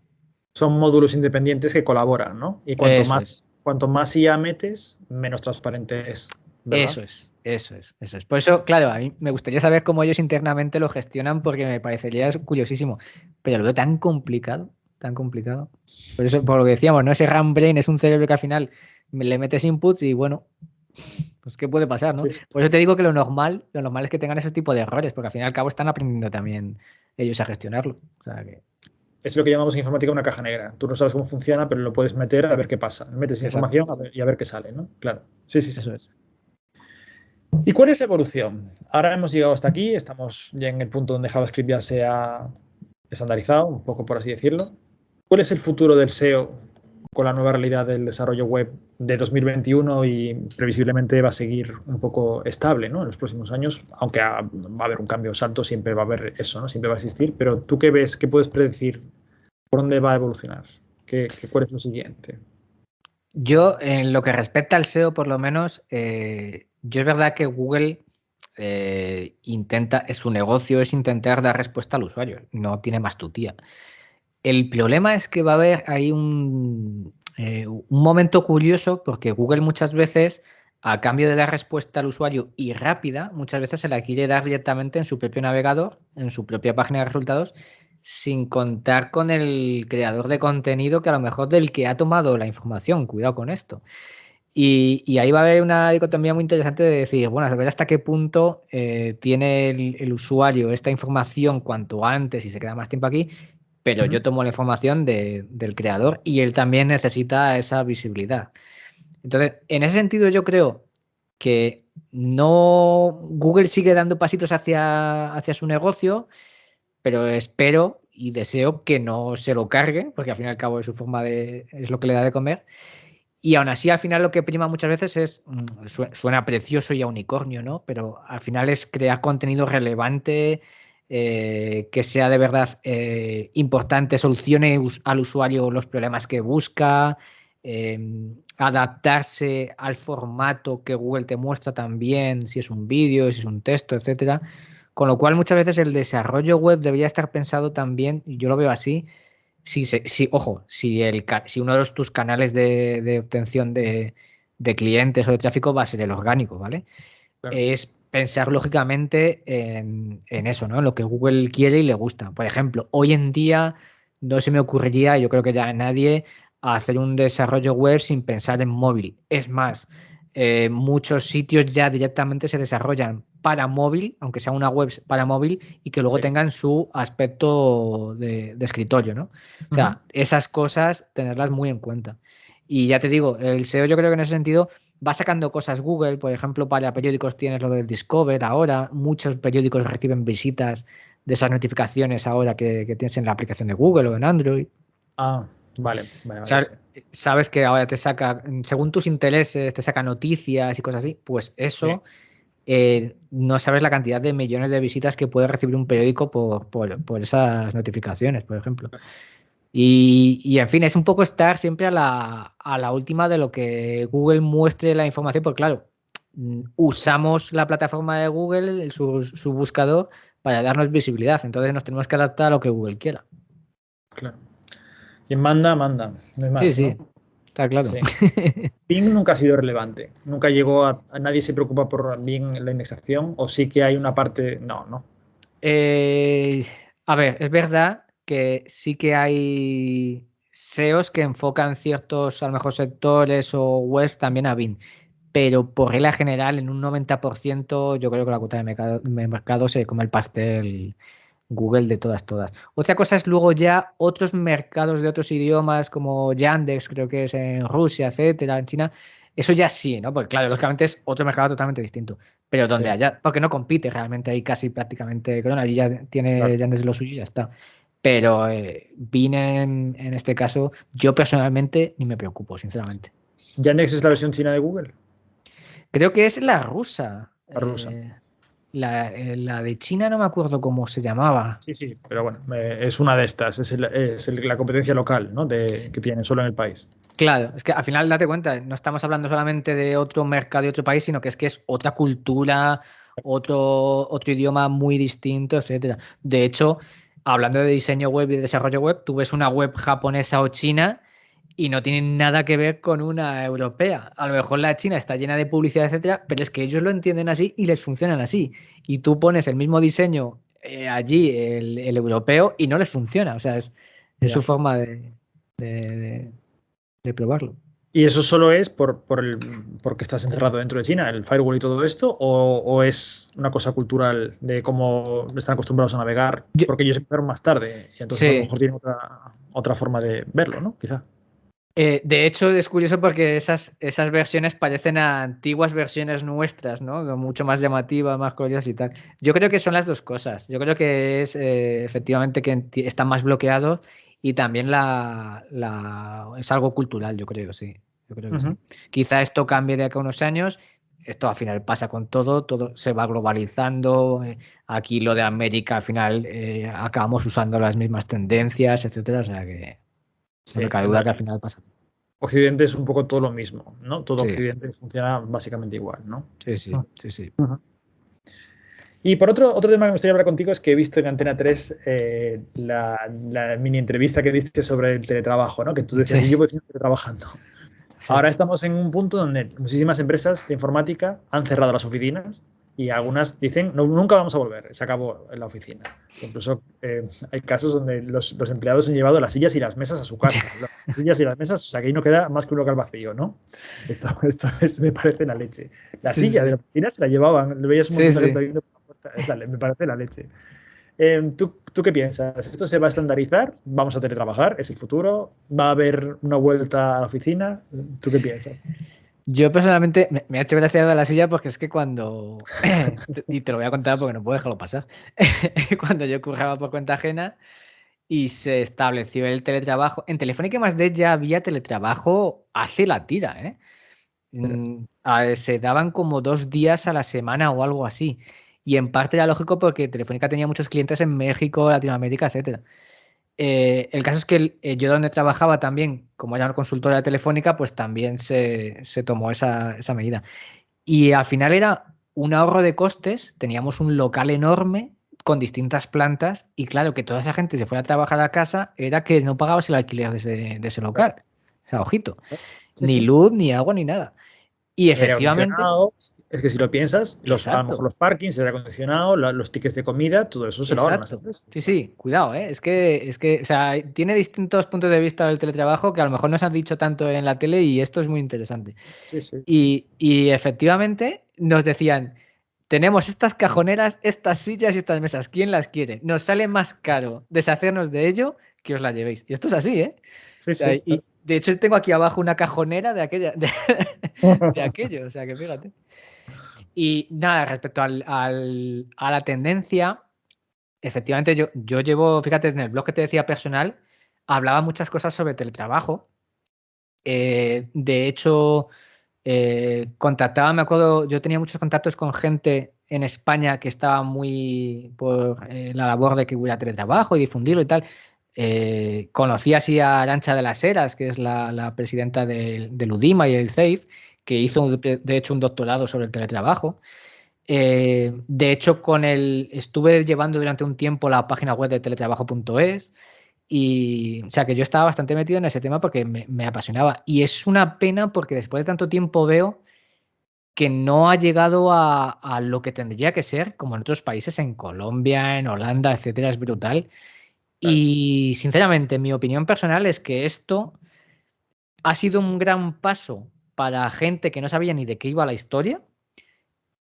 Speaker 1: Son módulos independientes que colaboran, ¿no? Y
Speaker 2: Eso es.
Speaker 1: cuanto más IA metes, menos transparente es, ¿verdad?
Speaker 2: Eso es, eso es, eso es. Por eso, claro, a mí me gustaría saber cómo ellos internamente lo gestionan porque me parecería curiosísimo, pero lo veo tan complicado, tan complicado. Por eso, por lo que decíamos, ¿no? Ese RAM brain es un cerebro que al final le metes inputs y bueno, pues qué puede pasar, ¿no?
Speaker 1: Sí, sí.
Speaker 2: Por eso te digo que lo normal es que tengan ese tipo de errores, porque al fin y al cabo están aprendiendo también ellos a gestionarlo. O sea que,
Speaker 1: Es lo que llamamos en informática una caja negra. Tú no sabes cómo funciona, pero lo puedes meter a ver qué pasa. Metes
Speaker 2: exacto,
Speaker 1: información y a ver qué sale, ¿no? Claro. Sí, sí, sí.
Speaker 2: eso es.
Speaker 1: ¿Y cuál es la evolución? Ahora hemos llegado hasta aquí, estamos ya en el punto donde JavaScript ya se ha estandarizado, un poco por así decirlo. ¿Cuál es el futuro del SEO con la nueva realidad del desarrollo web de 2021 y previsiblemente va a seguir un poco estable, ¿no? En los próximos años, aunque va a haber un cambio salto, siempre va a haber eso, ¿no? Siempre va a existir. Pero ¿tú qué ves? ¿Qué puedes predecir? ¿Por dónde va a evolucionar? ¿Cuál es lo siguiente?
Speaker 2: Yo, en lo que respecta al SEO, por lo menos, yo es verdad que Google su negocio es intentar dar respuesta al usuario, no tiene más tutía. El problema es que va a haber ahí un momento curioso porque Google muchas veces, a cambio de dar respuesta al usuario y rápida, muchas veces se la quiere dar directamente en su propio navegador, en su propia página de resultados, sin contar con el creador de contenido que a lo mejor del que ha tomado la información. Cuidado con esto. Y ahí va a haber una dicotomía muy interesante de decir, bueno, a ver hasta qué punto tiene el usuario esta información cuanto antes y se queda más tiempo aquí, pero yo tomo la información del creador y él también necesita esa visibilidad. Entonces, en ese sentido yo creo que no Google sigue dando pasitos hacia su negocio, pero espero y deseo que no se lo cargue, porque al fin y al cabo es su forma es lo que le da de comer. Y aún así, al final lo que prima muchas veces suena precioso y a unicornio, ¿no? Pero al final es crear contenido relevante, que sea de verdad importante, solucione al usuario los problemas que busca, adaptarse al formato que Google te muestra también, si es un vídeo, si es un texto, etcétera. Con lo cual, muchas veces el desarrollo web debería estar pensado también, y yo lo veo así, ojo, si uno de tus canales de obtención de clientes o de tráfico va a ser el orgánico, ¿vale?
Speaker 1: Claro.
Speaker 2: Es pensar lógicamente en eso, ¿no? En lo que Google quiere y le gusta. Por ejemplo, hoy en día no se me ocurriría, yo creo que ya a nadie, hacer un desarrollo web sin pensar en móvil. Es más, muchos sitios ya directamente se desarrollan para móvil, aunque sea una web para móvil, y que luego
Speaker 1: Sí.
Speaker 2: tengan su aspecto de escritorio, ¿no? O sea, esas cosas tenerlas muy en cuenta. Y ya te digo, el SEO yo creo que en ese sentido va sacando cosas Google, por ejemplo, para periódicos tienes lo del Discover ahora, muchos periódicos reciben visitas de esas notificaciones ahora que tienes en la aplicación de Google o en Android.
Speaker 1: Ah, vale, vale, vale.
Speaker 2: Sabes, sabes que ahora te saca, según tus intereses, te saca noticias y cosas así, pues
Speaker 1: Sí.
Speaker 2: eso, no sabes la cantidad de millones de visitas que puede recibir un periódico por esas notificaciones, por ejemplo. Y en fin, es un poco estar siempre a la última de lo que Google muestre la información, porque claro, usamos la plataforma de Google, su buscador, para darnos visibilidad. Entonces nos tenemos que adaptar a lo que Google quiera.
Speaker 1: Claro. Quien manda, manda. No hay
Speaker 2: Sí,
Speaker 1: más,
Speaker 2: sí,
Speaker 1: ¿no?
Speaker 2: está claro.
Speaker 1: Sí. Bing nunca ha sido relevante. Nunca llegó a nadie se preocupa por Bing en la indexación. O sí que hay una parte. No, no.
Speaker 2: Eh, a ver, es verdad que sí que hay SEOs que enfocan ciertos, a lo mejor, sectores o webs también a Bing, pero por regla general, en un 90%, yo creo que la cuota de mercado se come el pastel Google de todas, todas. Otra cosa es luego ya otros mercados de otros idiomas como Yandex, creo que es en Rusia, etcétera, en China. Eso ya sí, ¿no? Porque claro,
Speaker 1: Sí,
Speaker 2: lógicamente es otro mercado totalmente distinto. Pero donde
Speaker 1: sí,
Speaker 2: haya, porque no compite realmente ahí casi prácticamente con allí ya tiene
Speaker 1: claro.
Speaker 2: Yandex lo suyo y ya está. Pero vine en este caso, yo personalmente ni me preocupo, sinceramente.
Speaker 1: Yandex es la versión china de Google,
Speaker 2: Creo que es la rusa.
Speaker 1: la rusa.
Speaker 2: La de China no me acuerdo cómo se llamaba.
Speaker 1: Sí, sí, pero bueno, es una de estas. La competencia local, ¿no? Que tiene solo en el país.
Speaker 2: Claro, es que al final date cuenta, no estamos hablando solamente de otro mercado y otro país, sino que es otra cultura, otro idioma muy distinto, etcétera. De hecho, hablando de diseño web y de desarrollo web, tú ves una web japonesa o china y no tienen nada que ver con una europea. A lo mejor la china está llena de publicidad, etcétera, pero es que ellos lo entienden así y les funcionan así. Y tú pones el mismo diseño allí, el europeo, y no les funciona. O sea, es su
Speaker 1: Ya.
Speaker 2: forma de- de probarlo.
Speaker 1: ¿Y eso solo es porque estás encerrado dentro de China, el firewall y todo esto? ¿O es una cosa cultural de cómo están acostumbrados a navegar?
Speaker 2: Yo-
Speaker 1: Porque ellos empezaron más tarde y entonces a lo
Speaker 2: sí,
Speaker 1: mejor tienen otra forma de verlo, ¿no? Quizá.
Speaker 2: de hecho es curioso porque esas versiones parecen a antiguas versiones nuestras, ¿no? Mucho más llamativas, más coloridas y tal. Yo creo que son las dos cosas. Yo creo que es efectivamente que están más bloqueados y también es algo cultural, yo creo, sí. Yo creo que sí.
Speaker 1: Ujú.
Speaker 2: Quizá esto cambie de acá a unos años. Esto al final pasa con todo se va globalizando. Aquí lo de América al final acabamos usando las mismas tendencias, etcétera. O sea que no
Speaker 1: Sí,
Speaker 2: me cabe duda que al final pasa.
Speaker 1: Occidente es un poco todo lo mismo, ¿no? Todo
Speaker 2: Sí,
Speaker 1: Occidente funciona básicamente igual, ¿no?
Speaker 2: sí, sí, sí, sí.
Speaker 1: Ujú. Y por otro tema que me gustaría hablar contigo es que he visto en Antena 3 la mini entrevista que diste sobre el teletrabajo, ¿no? Que tú decías, yo
Speaker 2: Sí,
Speaker 1: llevo tiempo trabajando.
Speaker 2: sí.
Speaker 1: Ahora estamos en un punto donde muchísimas empresas de informática han cerrado las oficinas y algunas dicen, no, nunca vamos a volver, se acabó en la oficina. Incluso hay casos donde los empleados han llevado las sillas y las mesas a su casa. Las sillas y las mesas, o sea que ahí no queda más que un local vacío, ¿no? Me parece la leche. La
Speaker 2: Sí,
Speaker 1: silla de la
Speaker 2: sí.
Speaker 1: oficina se la llevaban, lo veías un
Speaker 2: Sí,
Speaker 1: montón de
Speaker 2: sí.
Speaker 1: gente abriendo por la puerta, me parece la leche. ¿Tú qué piensas? ¿Esto se va a estandarizar? ¿Vamos a teletrabajar? ¿Es el futuro? ¿Va a haber una vuelta a la oficina? ¿Tú qué piensas?
Speaker 2: Yo personalmente me ha hecho gracia de la silla porque es que cuando, y te lo voy a contar porque no puedo dejarlo pasar, cuando yo curraba por cuenta ajena y se estableció el teletrabajo, en Telefónica más de ya había teletrabajo hace la tira, ¿eh? Se daban como 2 días a la semana o algo así. Y en parte era lógico porque Telefónica tenía muchos clientes en México, Latinoamérica, etcétera. El caso es que yo donde trabajaba también, como era una consultora telefónica, pues también se tomó esa medida. Y al final era un ahorro de costes, teníamos un local enorme con distintas plantas y claro, que toda esa gente se fuera a trabajar a casa era que no pagabas el alquiler de ese
Speaker 1: Claro,
Speaker 2: local. O sea, ojito,
Speaker 1: sí,
Speaker 2: ni
Speaker 1: sí.
Speaker 2: luz, ni agua, ni nada. Y
Speaker 1: Ni aire
Speaker 2: efectivamente,
Speaker 1: acondicionado. Es que si lo piensas, a lo mejor
Speaker 2: exacto.
Speaker 1: los parkings, el aire acondicionado, los tickets de comida, todo eso se lo ahorran las
Speaker 2: Exacto.
Speaker 1: empresas.
Speaker 2: Sí, sí, cuidado, ¿eh? Es que, o sea, tiene distintos puntos de vista del teletrabajo que a lo mejor no se han dicho tanto en la tele y esto es muy interesante.
Speaker 1: Sí, sí.
Speaker 2: Y efectivamente nos decían, tenemos estas cajoneras, estas sillas y estas mesas, ¿quién las quiere? Nos sale más caro deshacernos de ello que os la llevéis. Y esto es así, ¿eh?
Speaker 1: Sí,
Speaker 2: O sea,
Speaker 1: sí, claro.
Speaker 2: y de hecho tengo aquí abajo una cajonera de aquella, de aquello, o sea, que fíjate. Y nada, respecto a la tendencia. Efectivamente, yo llevo, fíjate, en el blog que te decía personal, hablaba muchas cosas sobre teletrabajo. De hecho, contactaba, me acuerdo, yo tenía muchos contactos con gente en España que estaba muy por la labor de que hubiera teletrabajo y difundirlo y tal. Conocí así a Arantxa de las Heras, que es la presidenta del UDIMA y el CEIF, que hizo de hecho un doctorado sobre el teletrabajo. De hecho, estuve llevando durante un tiempo la página web de teletrabajo.es y, o sea, que yo estaba bastante metido en ese tema porque me apasionaba. Y es una pena porque después de tanto tiempo veo que no ha llegado a lo que tendría que ser, como en otros países, en Colombia, en Holanda, etcétera, es brutal.
Speaker 1: Claro.
Speaker 2: Y sinceramente, mi opinión personal es que esto ha sido un gran paso para gente que no sabía ni de qué iba la historia,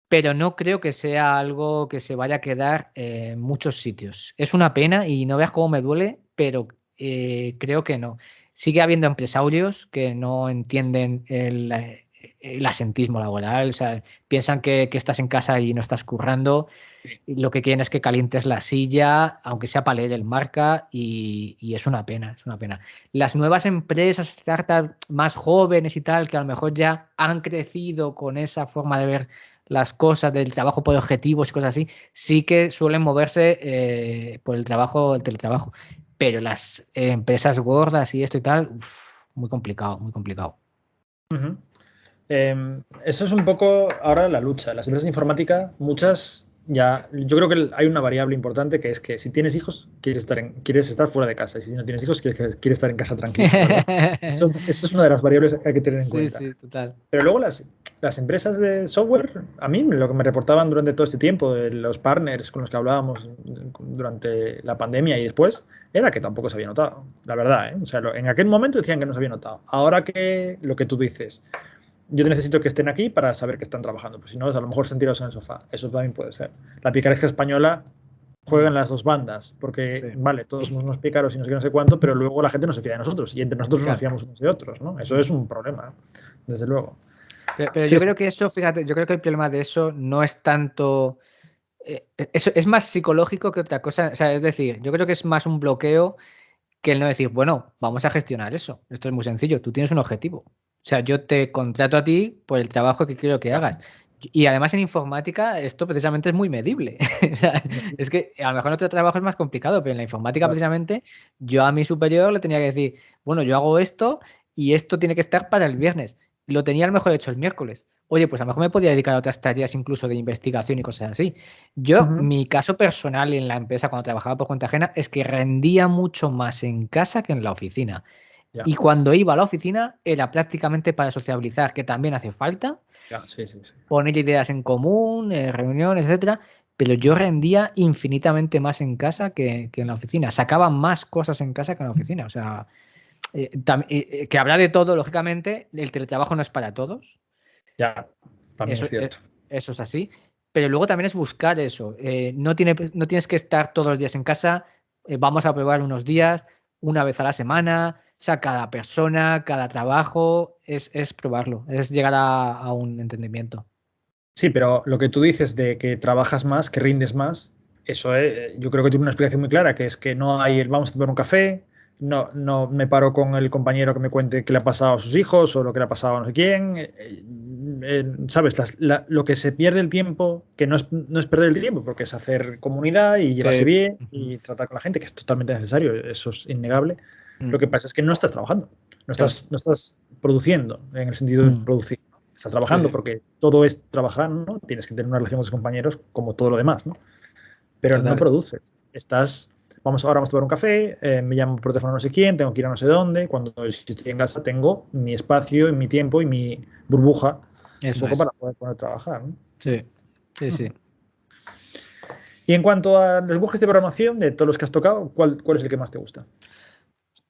Speaker 2: pero no creo que sea algo que se vaya a quedar en muchos sitios. Es una pena y no veas cómo me duele, pero creo que no. Sigue habiendo empresarios que no entienden el asentismo laboral, o sea, piensan que estás en casa y no estás currando,
Speaker 1: Sí.
Speaker 2: y lo que quieren es que calientes la silla, aunque sea para leer el marca, y es una pena, es una pena. Las nuevas empresas, startups más jóvenes y tal, que a lo mejor ya han crecido con esa forma de ver las cosas del trabajo por objetivos y cosas así, sí que suelen moverse por el teletrabajo. Pero las empresas gordas y esto y tal, muy complicado, muy complicado.
Speaker 1: Ujú. Eso es un poco ahora la lucha. Las empresas de informática, muchas ya, yo creo que hay una variable importante que es que si tienes hijos, quieres estar fuera de casa. Y si no tienes hijos, quieres estar en casa tranquilo, ¿verdad? Eso es una de las variables que hay que tener en
Speaker 2: Sí,
Speaker 1: cuenta.
Speaker 2: sí, total.
Speaker 1: Pero luego las empresas de software, a mí lo que me reportaban durante todo este tiempo, de los partners con los que hablábamos durante la pandemia y después, era que tampoco se había notado, la verdad, ¿eh? O sea, en aquel momento decían que no se había notado. Ahora que lo que tú dices, yo necesito que estén aquí para saber que están trabajando, pues si no, a lo mejor están tirados en el sofá. Eso también puede ser. La picaresca española juega en las dos bandas, porque,
Speaker 2: Sí,
Speaker 1: vale, todos somos unos pícaros y no sé qué, no sé cuánto, pero luego la gente no se fía de nosotros y entre nosotros nos
Speaker 2: claro.
Speaker 1: fiamos unos de otros, ¿no? Eso es un problema, desde luego.
Speaker 2: Pero yo
Speaker 1: Sí, sí.
Speaker 2: creo que eso, fíjate, yo creo que el problema de eso no es tanto. Eso es más psicológico que otra cosa. O sea, es decir, yo creo que es más un bloqueo que el no decir, bueno, vamos a gestionar eso. Esto es muy sencillo. Tú tienes un objetivo. O sea, yo te contrato a ti por el trabajo que quiero que hagas. Y además en informática esto precisamente es muy medible. O sea, es que a lo mejor en otro trabajo es más complicado, pero en la informática precisamente yo a mi superior le tenía que decir, bueno, yo hago esto y esto tiene que estar para el viernes. Lo tenía a lo mejor hecho el miércoles. Oye, pues a lo mejor me podía dedicar a otras tareas incluso de investigación y cosas así. Yo, mi caso personal en la empresa cuando trabajaba por cuenta ajena es que rendía mucho más en casa que en la oficina.
Speaker 1: Ya,
Speaker 2: Y cuando iba a la oficina era prácticamente para sociabilizar, que también hace falta,
Speaker 1: ya, sí, sí, sí.
Speaker 2: poner ideas en común, reuniones, etcétera, pero yo rendía infinitamente más en casa que en la oficina. Sacaba más cosas en casa que en la oficina. O sea, que habrá de todo, lógicamente, el teletrabajo no es para todos.
Speaker 1: Ya, también
Speaker 2: Eso,
Speaker 1: es cierto.
Speaker 2: eso es así. Pero luego también es buscar eso. No tienes que estar todos los días en casa. Vamos a probar unos días, una vez a la semana. O sea, cada persona, cada trabajo es probarlo, es llegar a un entendimiento.
Speaker 1: Sí, pero lo que tú dices de que trabajas más, que rindes más, eso yo creo que tiene una explicación muy clara, que es que no hay el vamos a tomar un café, no me paro con el compañero que me cuente qué le ha pasado a sus hijos o lo que le ha pasado a no sé quién. ¿Sabes? Lo que se pierde el tiempo, que no es perder el tiempo, porque es hacer comunidad y llevarse
Speaker 2: Sí.
Speaker 1: bien y tratar con la gente, que es totalmente necesario, eso es innegable.
Speaker 2: Mm,
Speaker 1: Lo que pasa es que no estás trabajando, no
Speaker 2: claro.
Speaker 1: estás produciendo en el sentido de
Speaker 2: Mm,
Speaker 1: producir. Estás
Speaker 2: sí,
Speaker 1: trabajando
Speaker 2: sí,
Speaker 1: porque todo es trabajar, ¿no? Tienes que tener una relación con tus compañeros como todo lo demás, ¿no? Pero no
Speaker 2: total.
Speaker 1: produces. Ahora vamos a tomar un café, me llamo por teléfono a no sé quién, tengo que ir a no sé dónde. Cuando si estoy en casa tengo mi espacio, mi tiempo y mi burbuja un
Speaker 2: Eso
Speaker 1: poco
Speaker 2: es.
Speaker 1: para poder trabajar, ¿no?
Speaker 2: Sí, sí, sí.
Speaker 1: Y en cuanto a los lenguajes de programación, de todos los que has tocado, ¿cuál es el que más te gusta?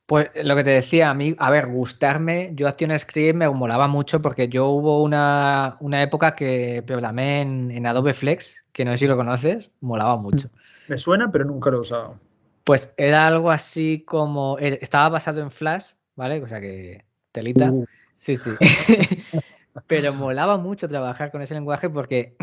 Speaker 2: Pues lo que te decía, a mí, a ver, gustarme, yo ActionScript me molaba mucho porque yo hubo una época que programé en Adobe Flex, que no sé si lo conoces, molaba mucho.
Speaker 1: Me suena, pero nunca lo he usado.
Speaker 2: Pues era algo así como, estaba basado en Flash, ¿vale? O sea que, telita,
Speaker 1: Uh,
Speaker 2: sí, sí. Pero molaba mucho trabajar con ese lenguaje porque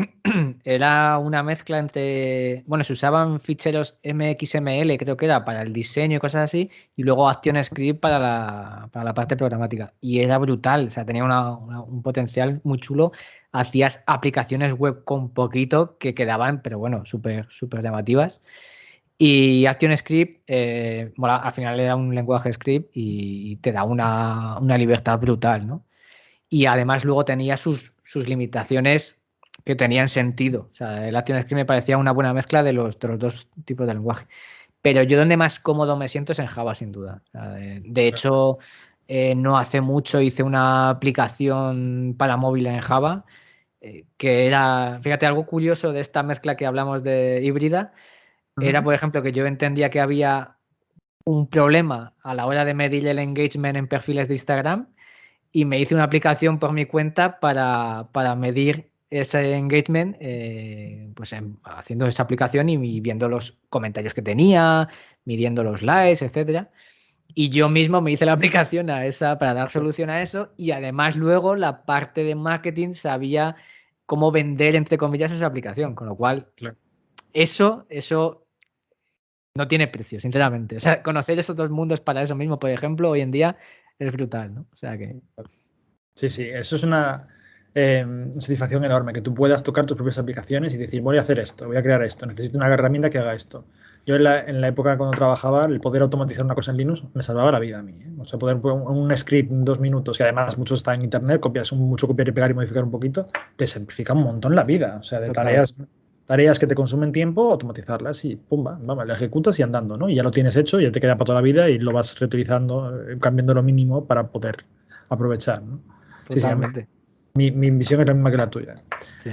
Speaker 2: era una mezcla entre, bueno, se usaban ficheros MXML, creo que era para el diseño y cosas así, y luego ActionScript para la parte programática. Y era brutal, o sea, tenía un potencial muy chulo. Hacías aplicaciones web con poquito que quedaban, pero bueno, súper, súper llamativas. Y ActionScript, al final era un lenguaje script y te da una libertad brutal, ¿no? Y además luego tenía sus limitaciones que tenían sentido. O sea, el ActionScript me parecía una buena mezcla de los dos tipos de lenguaje. Pero yo donde más cómodo me siento es en Java, sin duda. O sea, de hecho, no hace mucho hice una aplicación para móvil en Java que era, fíjate, algo curioso de esta mezcla que hablamos de híbrida, era, por ejemplo, que yo entendía que había un problema a la hora de medir el engagement en perfiles de Instagram y me hice una aplicación por mi cuenta para medir ese engagement, pues haciendo esa aplicación y viendo los comentarios que tenía, midiendo los likes, etcétera. Y yo mismo me hice la aplicación a esa para dar solución a eso y además luego la parte de marketing sabía cómo vender, entre comillas, esa aplicación, con lo cual
Speaker 1: Claro.
Speaker 2: eso no tiene precio, sinceramente. O sea, conocer esos dos mundos para eso mismo, por ejemplo, hoy en día es brutal, ¿no? O sea que...
Speaker 1: Sí, sí, eso es una satisfacción enorme, que tú puedas tocar tus propias aplicaciones y decir, voy a hacer esto, voy a crear esto, necesito una herramienta que haga esto. Yo en la época cuando trabajaba, el poder automatizar una cosa en Linux me salvaba la vida a mí, ¿eh? O sea, poder poner un script en 2 minutos, que además muchos están en internet, mucho copiar y pegar y modificar un poquito, te simplifica un montón la vida. O sea, de
Speaker 2: Total.
Speaker 1: tareas que te consumen tiempo, automatizarlas y pumba, vamos, la ejecutas y andando, ¿no? Y ya lo tienes hecho, ya te queda para toda la vida y lo vas reutilizando, cambiando lo mínimo para poder aprovechar, ¿no? Sí, sí,
Speaker 2: Totalmente.
Speaker 1: mi visión es la misma que la tuya.
Speaker 2: Sí.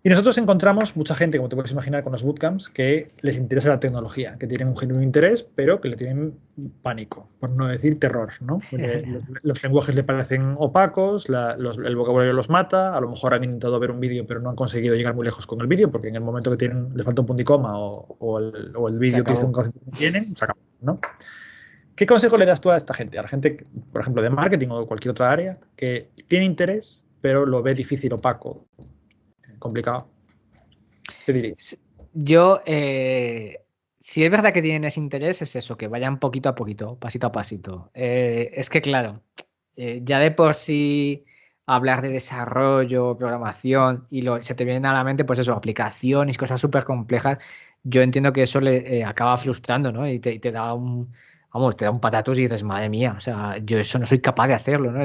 Speaker 1: Y nosotros encontramos mucha gente, como te puedes imaginar, con los bootcamps, que les interesa la tecnología, que tienen un genuino interés, pero que le tienen pánico, por no decir terror, ¿no? Porque los lenguajes le parecen opacos, el vocabulario los mata, a lo mejor han intentado ver un vídeo, pero no han conseguido llegar muy lejos con el vídeo, porque en el momento que les falta un punto y coma o el
Speaker 2: Se
Speaker 1: vídeo utiliza un
Speaker 2: acabó.
Speaker 1: concepto que no tienen, se acabó, ¿no? ¿Qué consejo le das tú a esta gente? A la gente, por ejemplo, de marketing o de cualquier otra área, que tiene interés, pero lo ve difícil, opaco, complicado. ¿Qué dirías?
Speaker 2: Yo, si es verdad que tienen ese interés, es eso, que vayan poquito a poquito, pasito a pasito. Es que, claro, ya de por sí hablar de desarrollo, programación, y se te vienen a la mente, pues eso, aplicaciones, cosas súper complejas, yo entiendo que eso le acaba frustrando, ¿no? Y te da vamos, te da un patatus y dices, madre mía, o sea, yo eso no soy capaz de hacerlo, ¿no?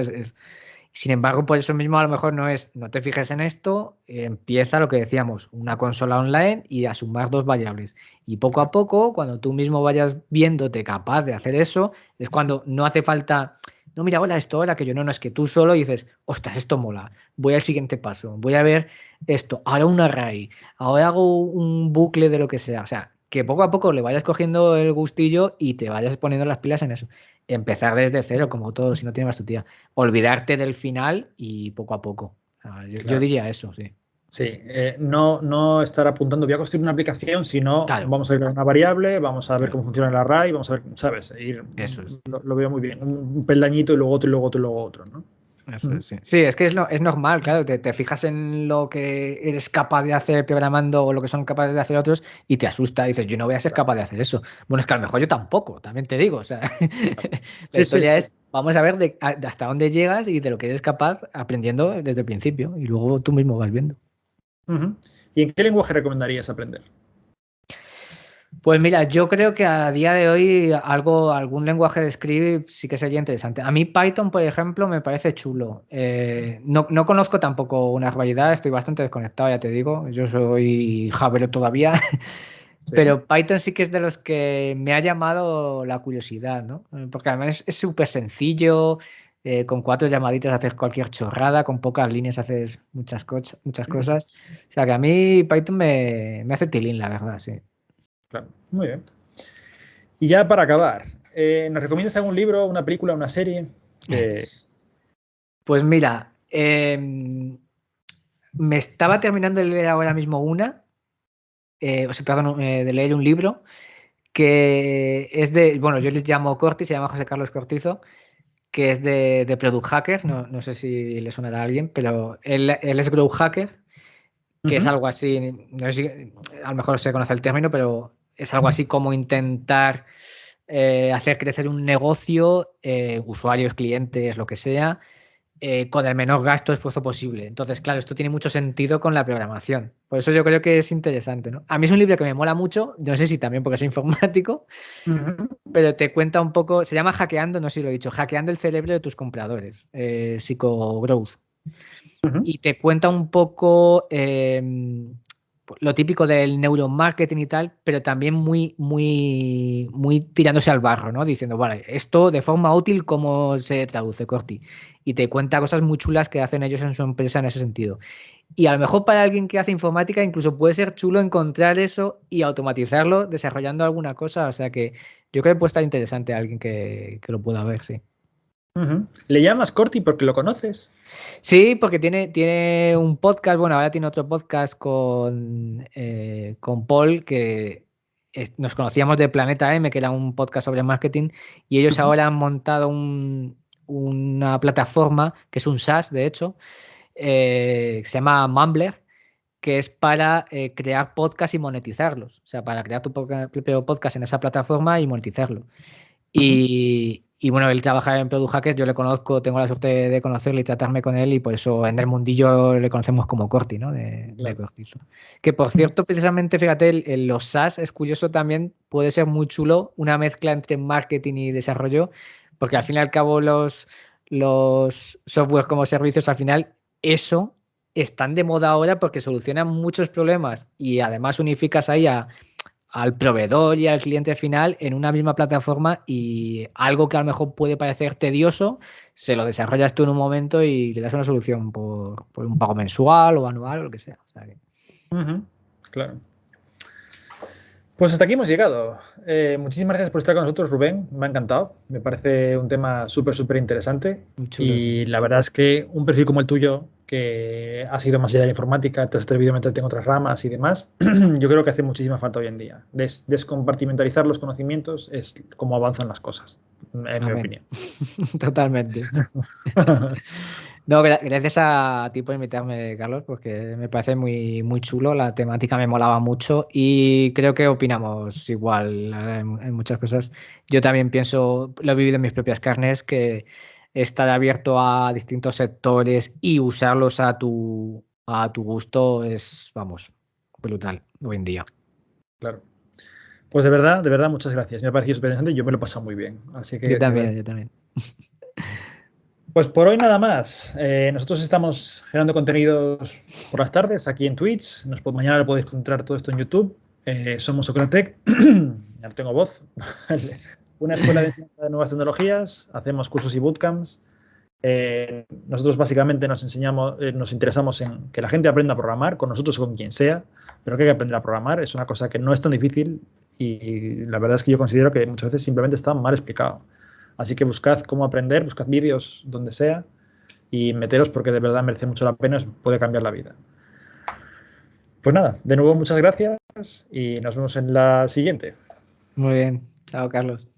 Speaker 2: Sin embargo, por eso mismo a lo mejor no te fijes en esto, empieza lo que decíamos, una consola online y a sumar dos variables. Y poco a poco, cuando tú mismo vayas viéndote capaz de hacer eso, es cuando no hace falta, no, mira, hola, esto, hola, que yo no, es que tú solo dices, ostras, esto mola, voy al siguiente paso, voy a ver esto, ahora un array, ahora hago un bucle de lo que sea. O sea, que poco a poco le vayas cogiendo el gustillo y te vayas poniendo las pilas en eso. Empezar desde cero, como todo, si no tienes más tu tía. Olvidarte del final y poco a poco. O sea, yo
Speaker 1: Claro.
Speaker 2: diría eso, sí.
Speaker 1: Sí, no estar apuntando, voy a construir una aplicación, sino
Speaker 2: Claro,
Speaker 1: vamos a ir a una variable, vamos a ver
Speaker 2: claro,
Speaker 1: cómo funciona el array, vamos a ver, ¿sabes?
Speaker 2: eso es.
Speaker 1: Lo veo muy bien. Un peldañito y luego otro y luego otro y luego otro, ¿no?
Speaker 2: Eso
Speaker 1: Ujú.
Speaker 2: es, sí. Sí, es que es normal, claro, te fijas en lo que eres capaz de hacer programando o lo que son capaces de hacer otros y te asusta, dices, yo no voy a ser
Speaker 1: Claro,
Speaker 2: capaz de hacer eso. Bueno, es que a lo mejor yo tampoco, también te digo, o sea,
Speaker 1: claro.
Speaker 2: la
Speaker 1: Sí, sí,
Speaker 2: historia
Speaker 1: sí.
Speaker 2: es, vamos a ver de hasta dónde llegas y de lo que eres capaz aprendiendo desde el principio y luego tú mismo vas viendo.
Speaker 1: Ujú. ¿Y en qué lenguaje recomendarías aprender?
Speaker 2: Pues mira, yo creo que a día de hoy algún lenguaje de script sí que sería interesante. A mí Python, por ejemplo, me parece chulo. No conozco tampoco una barbaridad, estoy bastante desconectado, ya te digo. Yo soy Javero todavía,
Speaker 1: Sí.
Speaker 2: pero Python sí que es de los que me ha llamado la curiosidad, ¿no? Porque además es súper sencillo, con 4 llamaditas haces cualquier chorrada, con pocas líneas haces muchas cosas. O sea que a mí Python me hace tilín, la verdad, sí.
Speaker 1: Claro, muy bien. Y ya para acabar, ¿nos recomiendas algún libro, una película, una serie? Que...
Speaker 2: Pues mira, me estaba terminando de leer ahora mismo o sea, perdón, de leer un libro que es bueno, yo les llamo Corti, se llama José Carlos Cortizo, que es de Product Hacker, no sé si le suena a alguien, pero él es Growth Hacker, que es
Speaker 1: Ujú.
Speaker 2: algo así, no sé si a lo mejor se conoce el término, pero es algo así como intentar hacer crecer un negocio, usuarios, clientes, lo que sea, con el menor gasto de esfuerzo posible. Entonces, claro, esto tiene mucho sentido con la programación. Por eso yo creo que es interesante, ¿no? A mí es un libro que me mola mucho, no sé si también porque soy informático,
Speaker 1: Ujú.
Speaker 2: pero te cuenta un poco, se llama Hackeando, no sé si lo he dicho, Hackeando el cerebro de tus compradores, Psycho-Growth.
Speaker 1: Ujú.
Speaker 2: Y te cuenta un poco lo típico del neuromarketing y tal, pero también muy tirándose al barro, ¿no? Diciendo, vale, esto de forma útil, ¿cómo se traduce, Corti? Y te cuenta cosas muy chulas que hacen ellos en su empresa en ese sentido. Y a lo mejor para alguien que hace informática incluso puede ser chulo encontrar eso y automatizarlo desarrollando alguna cosa. O sea que yo creo que puede estar interesante a alguien que lo pueda ver, sí.
Speaker 1: Ujú. ¿Le llamas Corti porque lo conoces?
Speaker 2: Sí, porque tiene un podcast, bueno, ahora tiene otro podcast con Paul, que nos conocíamos de Planeta M, que era un podcast sobre marketing, y ellos
Speaker 1: Ujú.
Speaker 2: ahora han montado una plataforma, que es un SaaS, de hecho, que se llama Mumbler, que es para crear podcast y monetizarlos. O sea, para crear tu propio podcast en esa plataforma y monetizarlo.
Speaker 1: Ujú.
Speaker 2: Y bueno, él trabaja en Product Hackers, yo le conozco, tengo la suerte de conocerle y tratarme con él, y por eso en el mundillo le conocemos como Corti, ¿no? De
Speaker 1: Claro.
Speaker 2: Cortizo. Que por cierto, precisamente, fíjate, los SaaS es curioso también, puede ser muy chulo, una mezcla entre marketing y desarrollo, porque al fin y al cabo los software como servicios, al final, eso están de moda ahora porque solucionan muchos problemas y además unificas ahí al proveedor y al cliente final en una misma plataforma, y algo que a lo mejor puede parecer tedioso, se lo desarrollas tú en un momento y le das una solución por un pago mensual o anual o lo que sea. O sea
Speaker 1: Ujú. Claro. Pues hasta aquí hemos llegado. Muchísimas gracias por estar con nosotros, Rubén. Me ha encantado. Me parece un tema súper interesante.
Speaker 2: muy chulo, sí.
Speaker 1: Y la verdad es que un perfil como el tuyo, que ha sido más allá de la informática, te has atrevido a meterte en otras ramas y demás, yo creo que hace muchísima falta hoy en día. Descompartimentalizar los conocimientos es como avanzan las cosas, en mi
Speaker 2: Amén.
Speaker 1: opinión.
Speaker 2: Totalmente. No, gracias a ti por invitarme, Carlos, porque me parece muy, muy chulo, la temática me molaba mucho y creo que opinamos igual en muchas cosas. Yo también pienso, lo he vivido en mis propias carnes, que estar abierto a distintos sectores y usarlos a tu gusto es, vamos, brutal hoy en día.
Speaker 1: Claro. Pues de verdad, muchas gracias. Me ha parecido súper interesante y yo me lo he pasado muy bien. Así
Speaker 2: Yo
Speaker 1: que, de verdad.
Speaker 2: también, yo también.
Speaker 1: Pues por hoy nada más. Nosotros estamos generando contenidos por las tardes aquí en Twitch. Mañana lo podéis encontrar todo esto en YouTube. Somos Socratec. Ya no tengo voz. Una escuela de enseñanza de nuevas tecnologías. Hacemos cursos y bootcamps. Nosotros básicamente nos interesamos en que la gente aprenda a programar, con nosotros o con quien sea, pero que hay que aprender a programar. Es una cosa que no es tan difícil y la verdad es que yo considero que muchas veces simplemente está mal explicado. Así que buscad cómo aprender, buscad vídeos donde sea y meteros porque de verdad merece mucho la pena, os puede cambiar la vida. Pues nada, de nuevo muchas gracias y nos vemos en la siguiente.
Speaker 2: Muy bien. Chao, Carlos.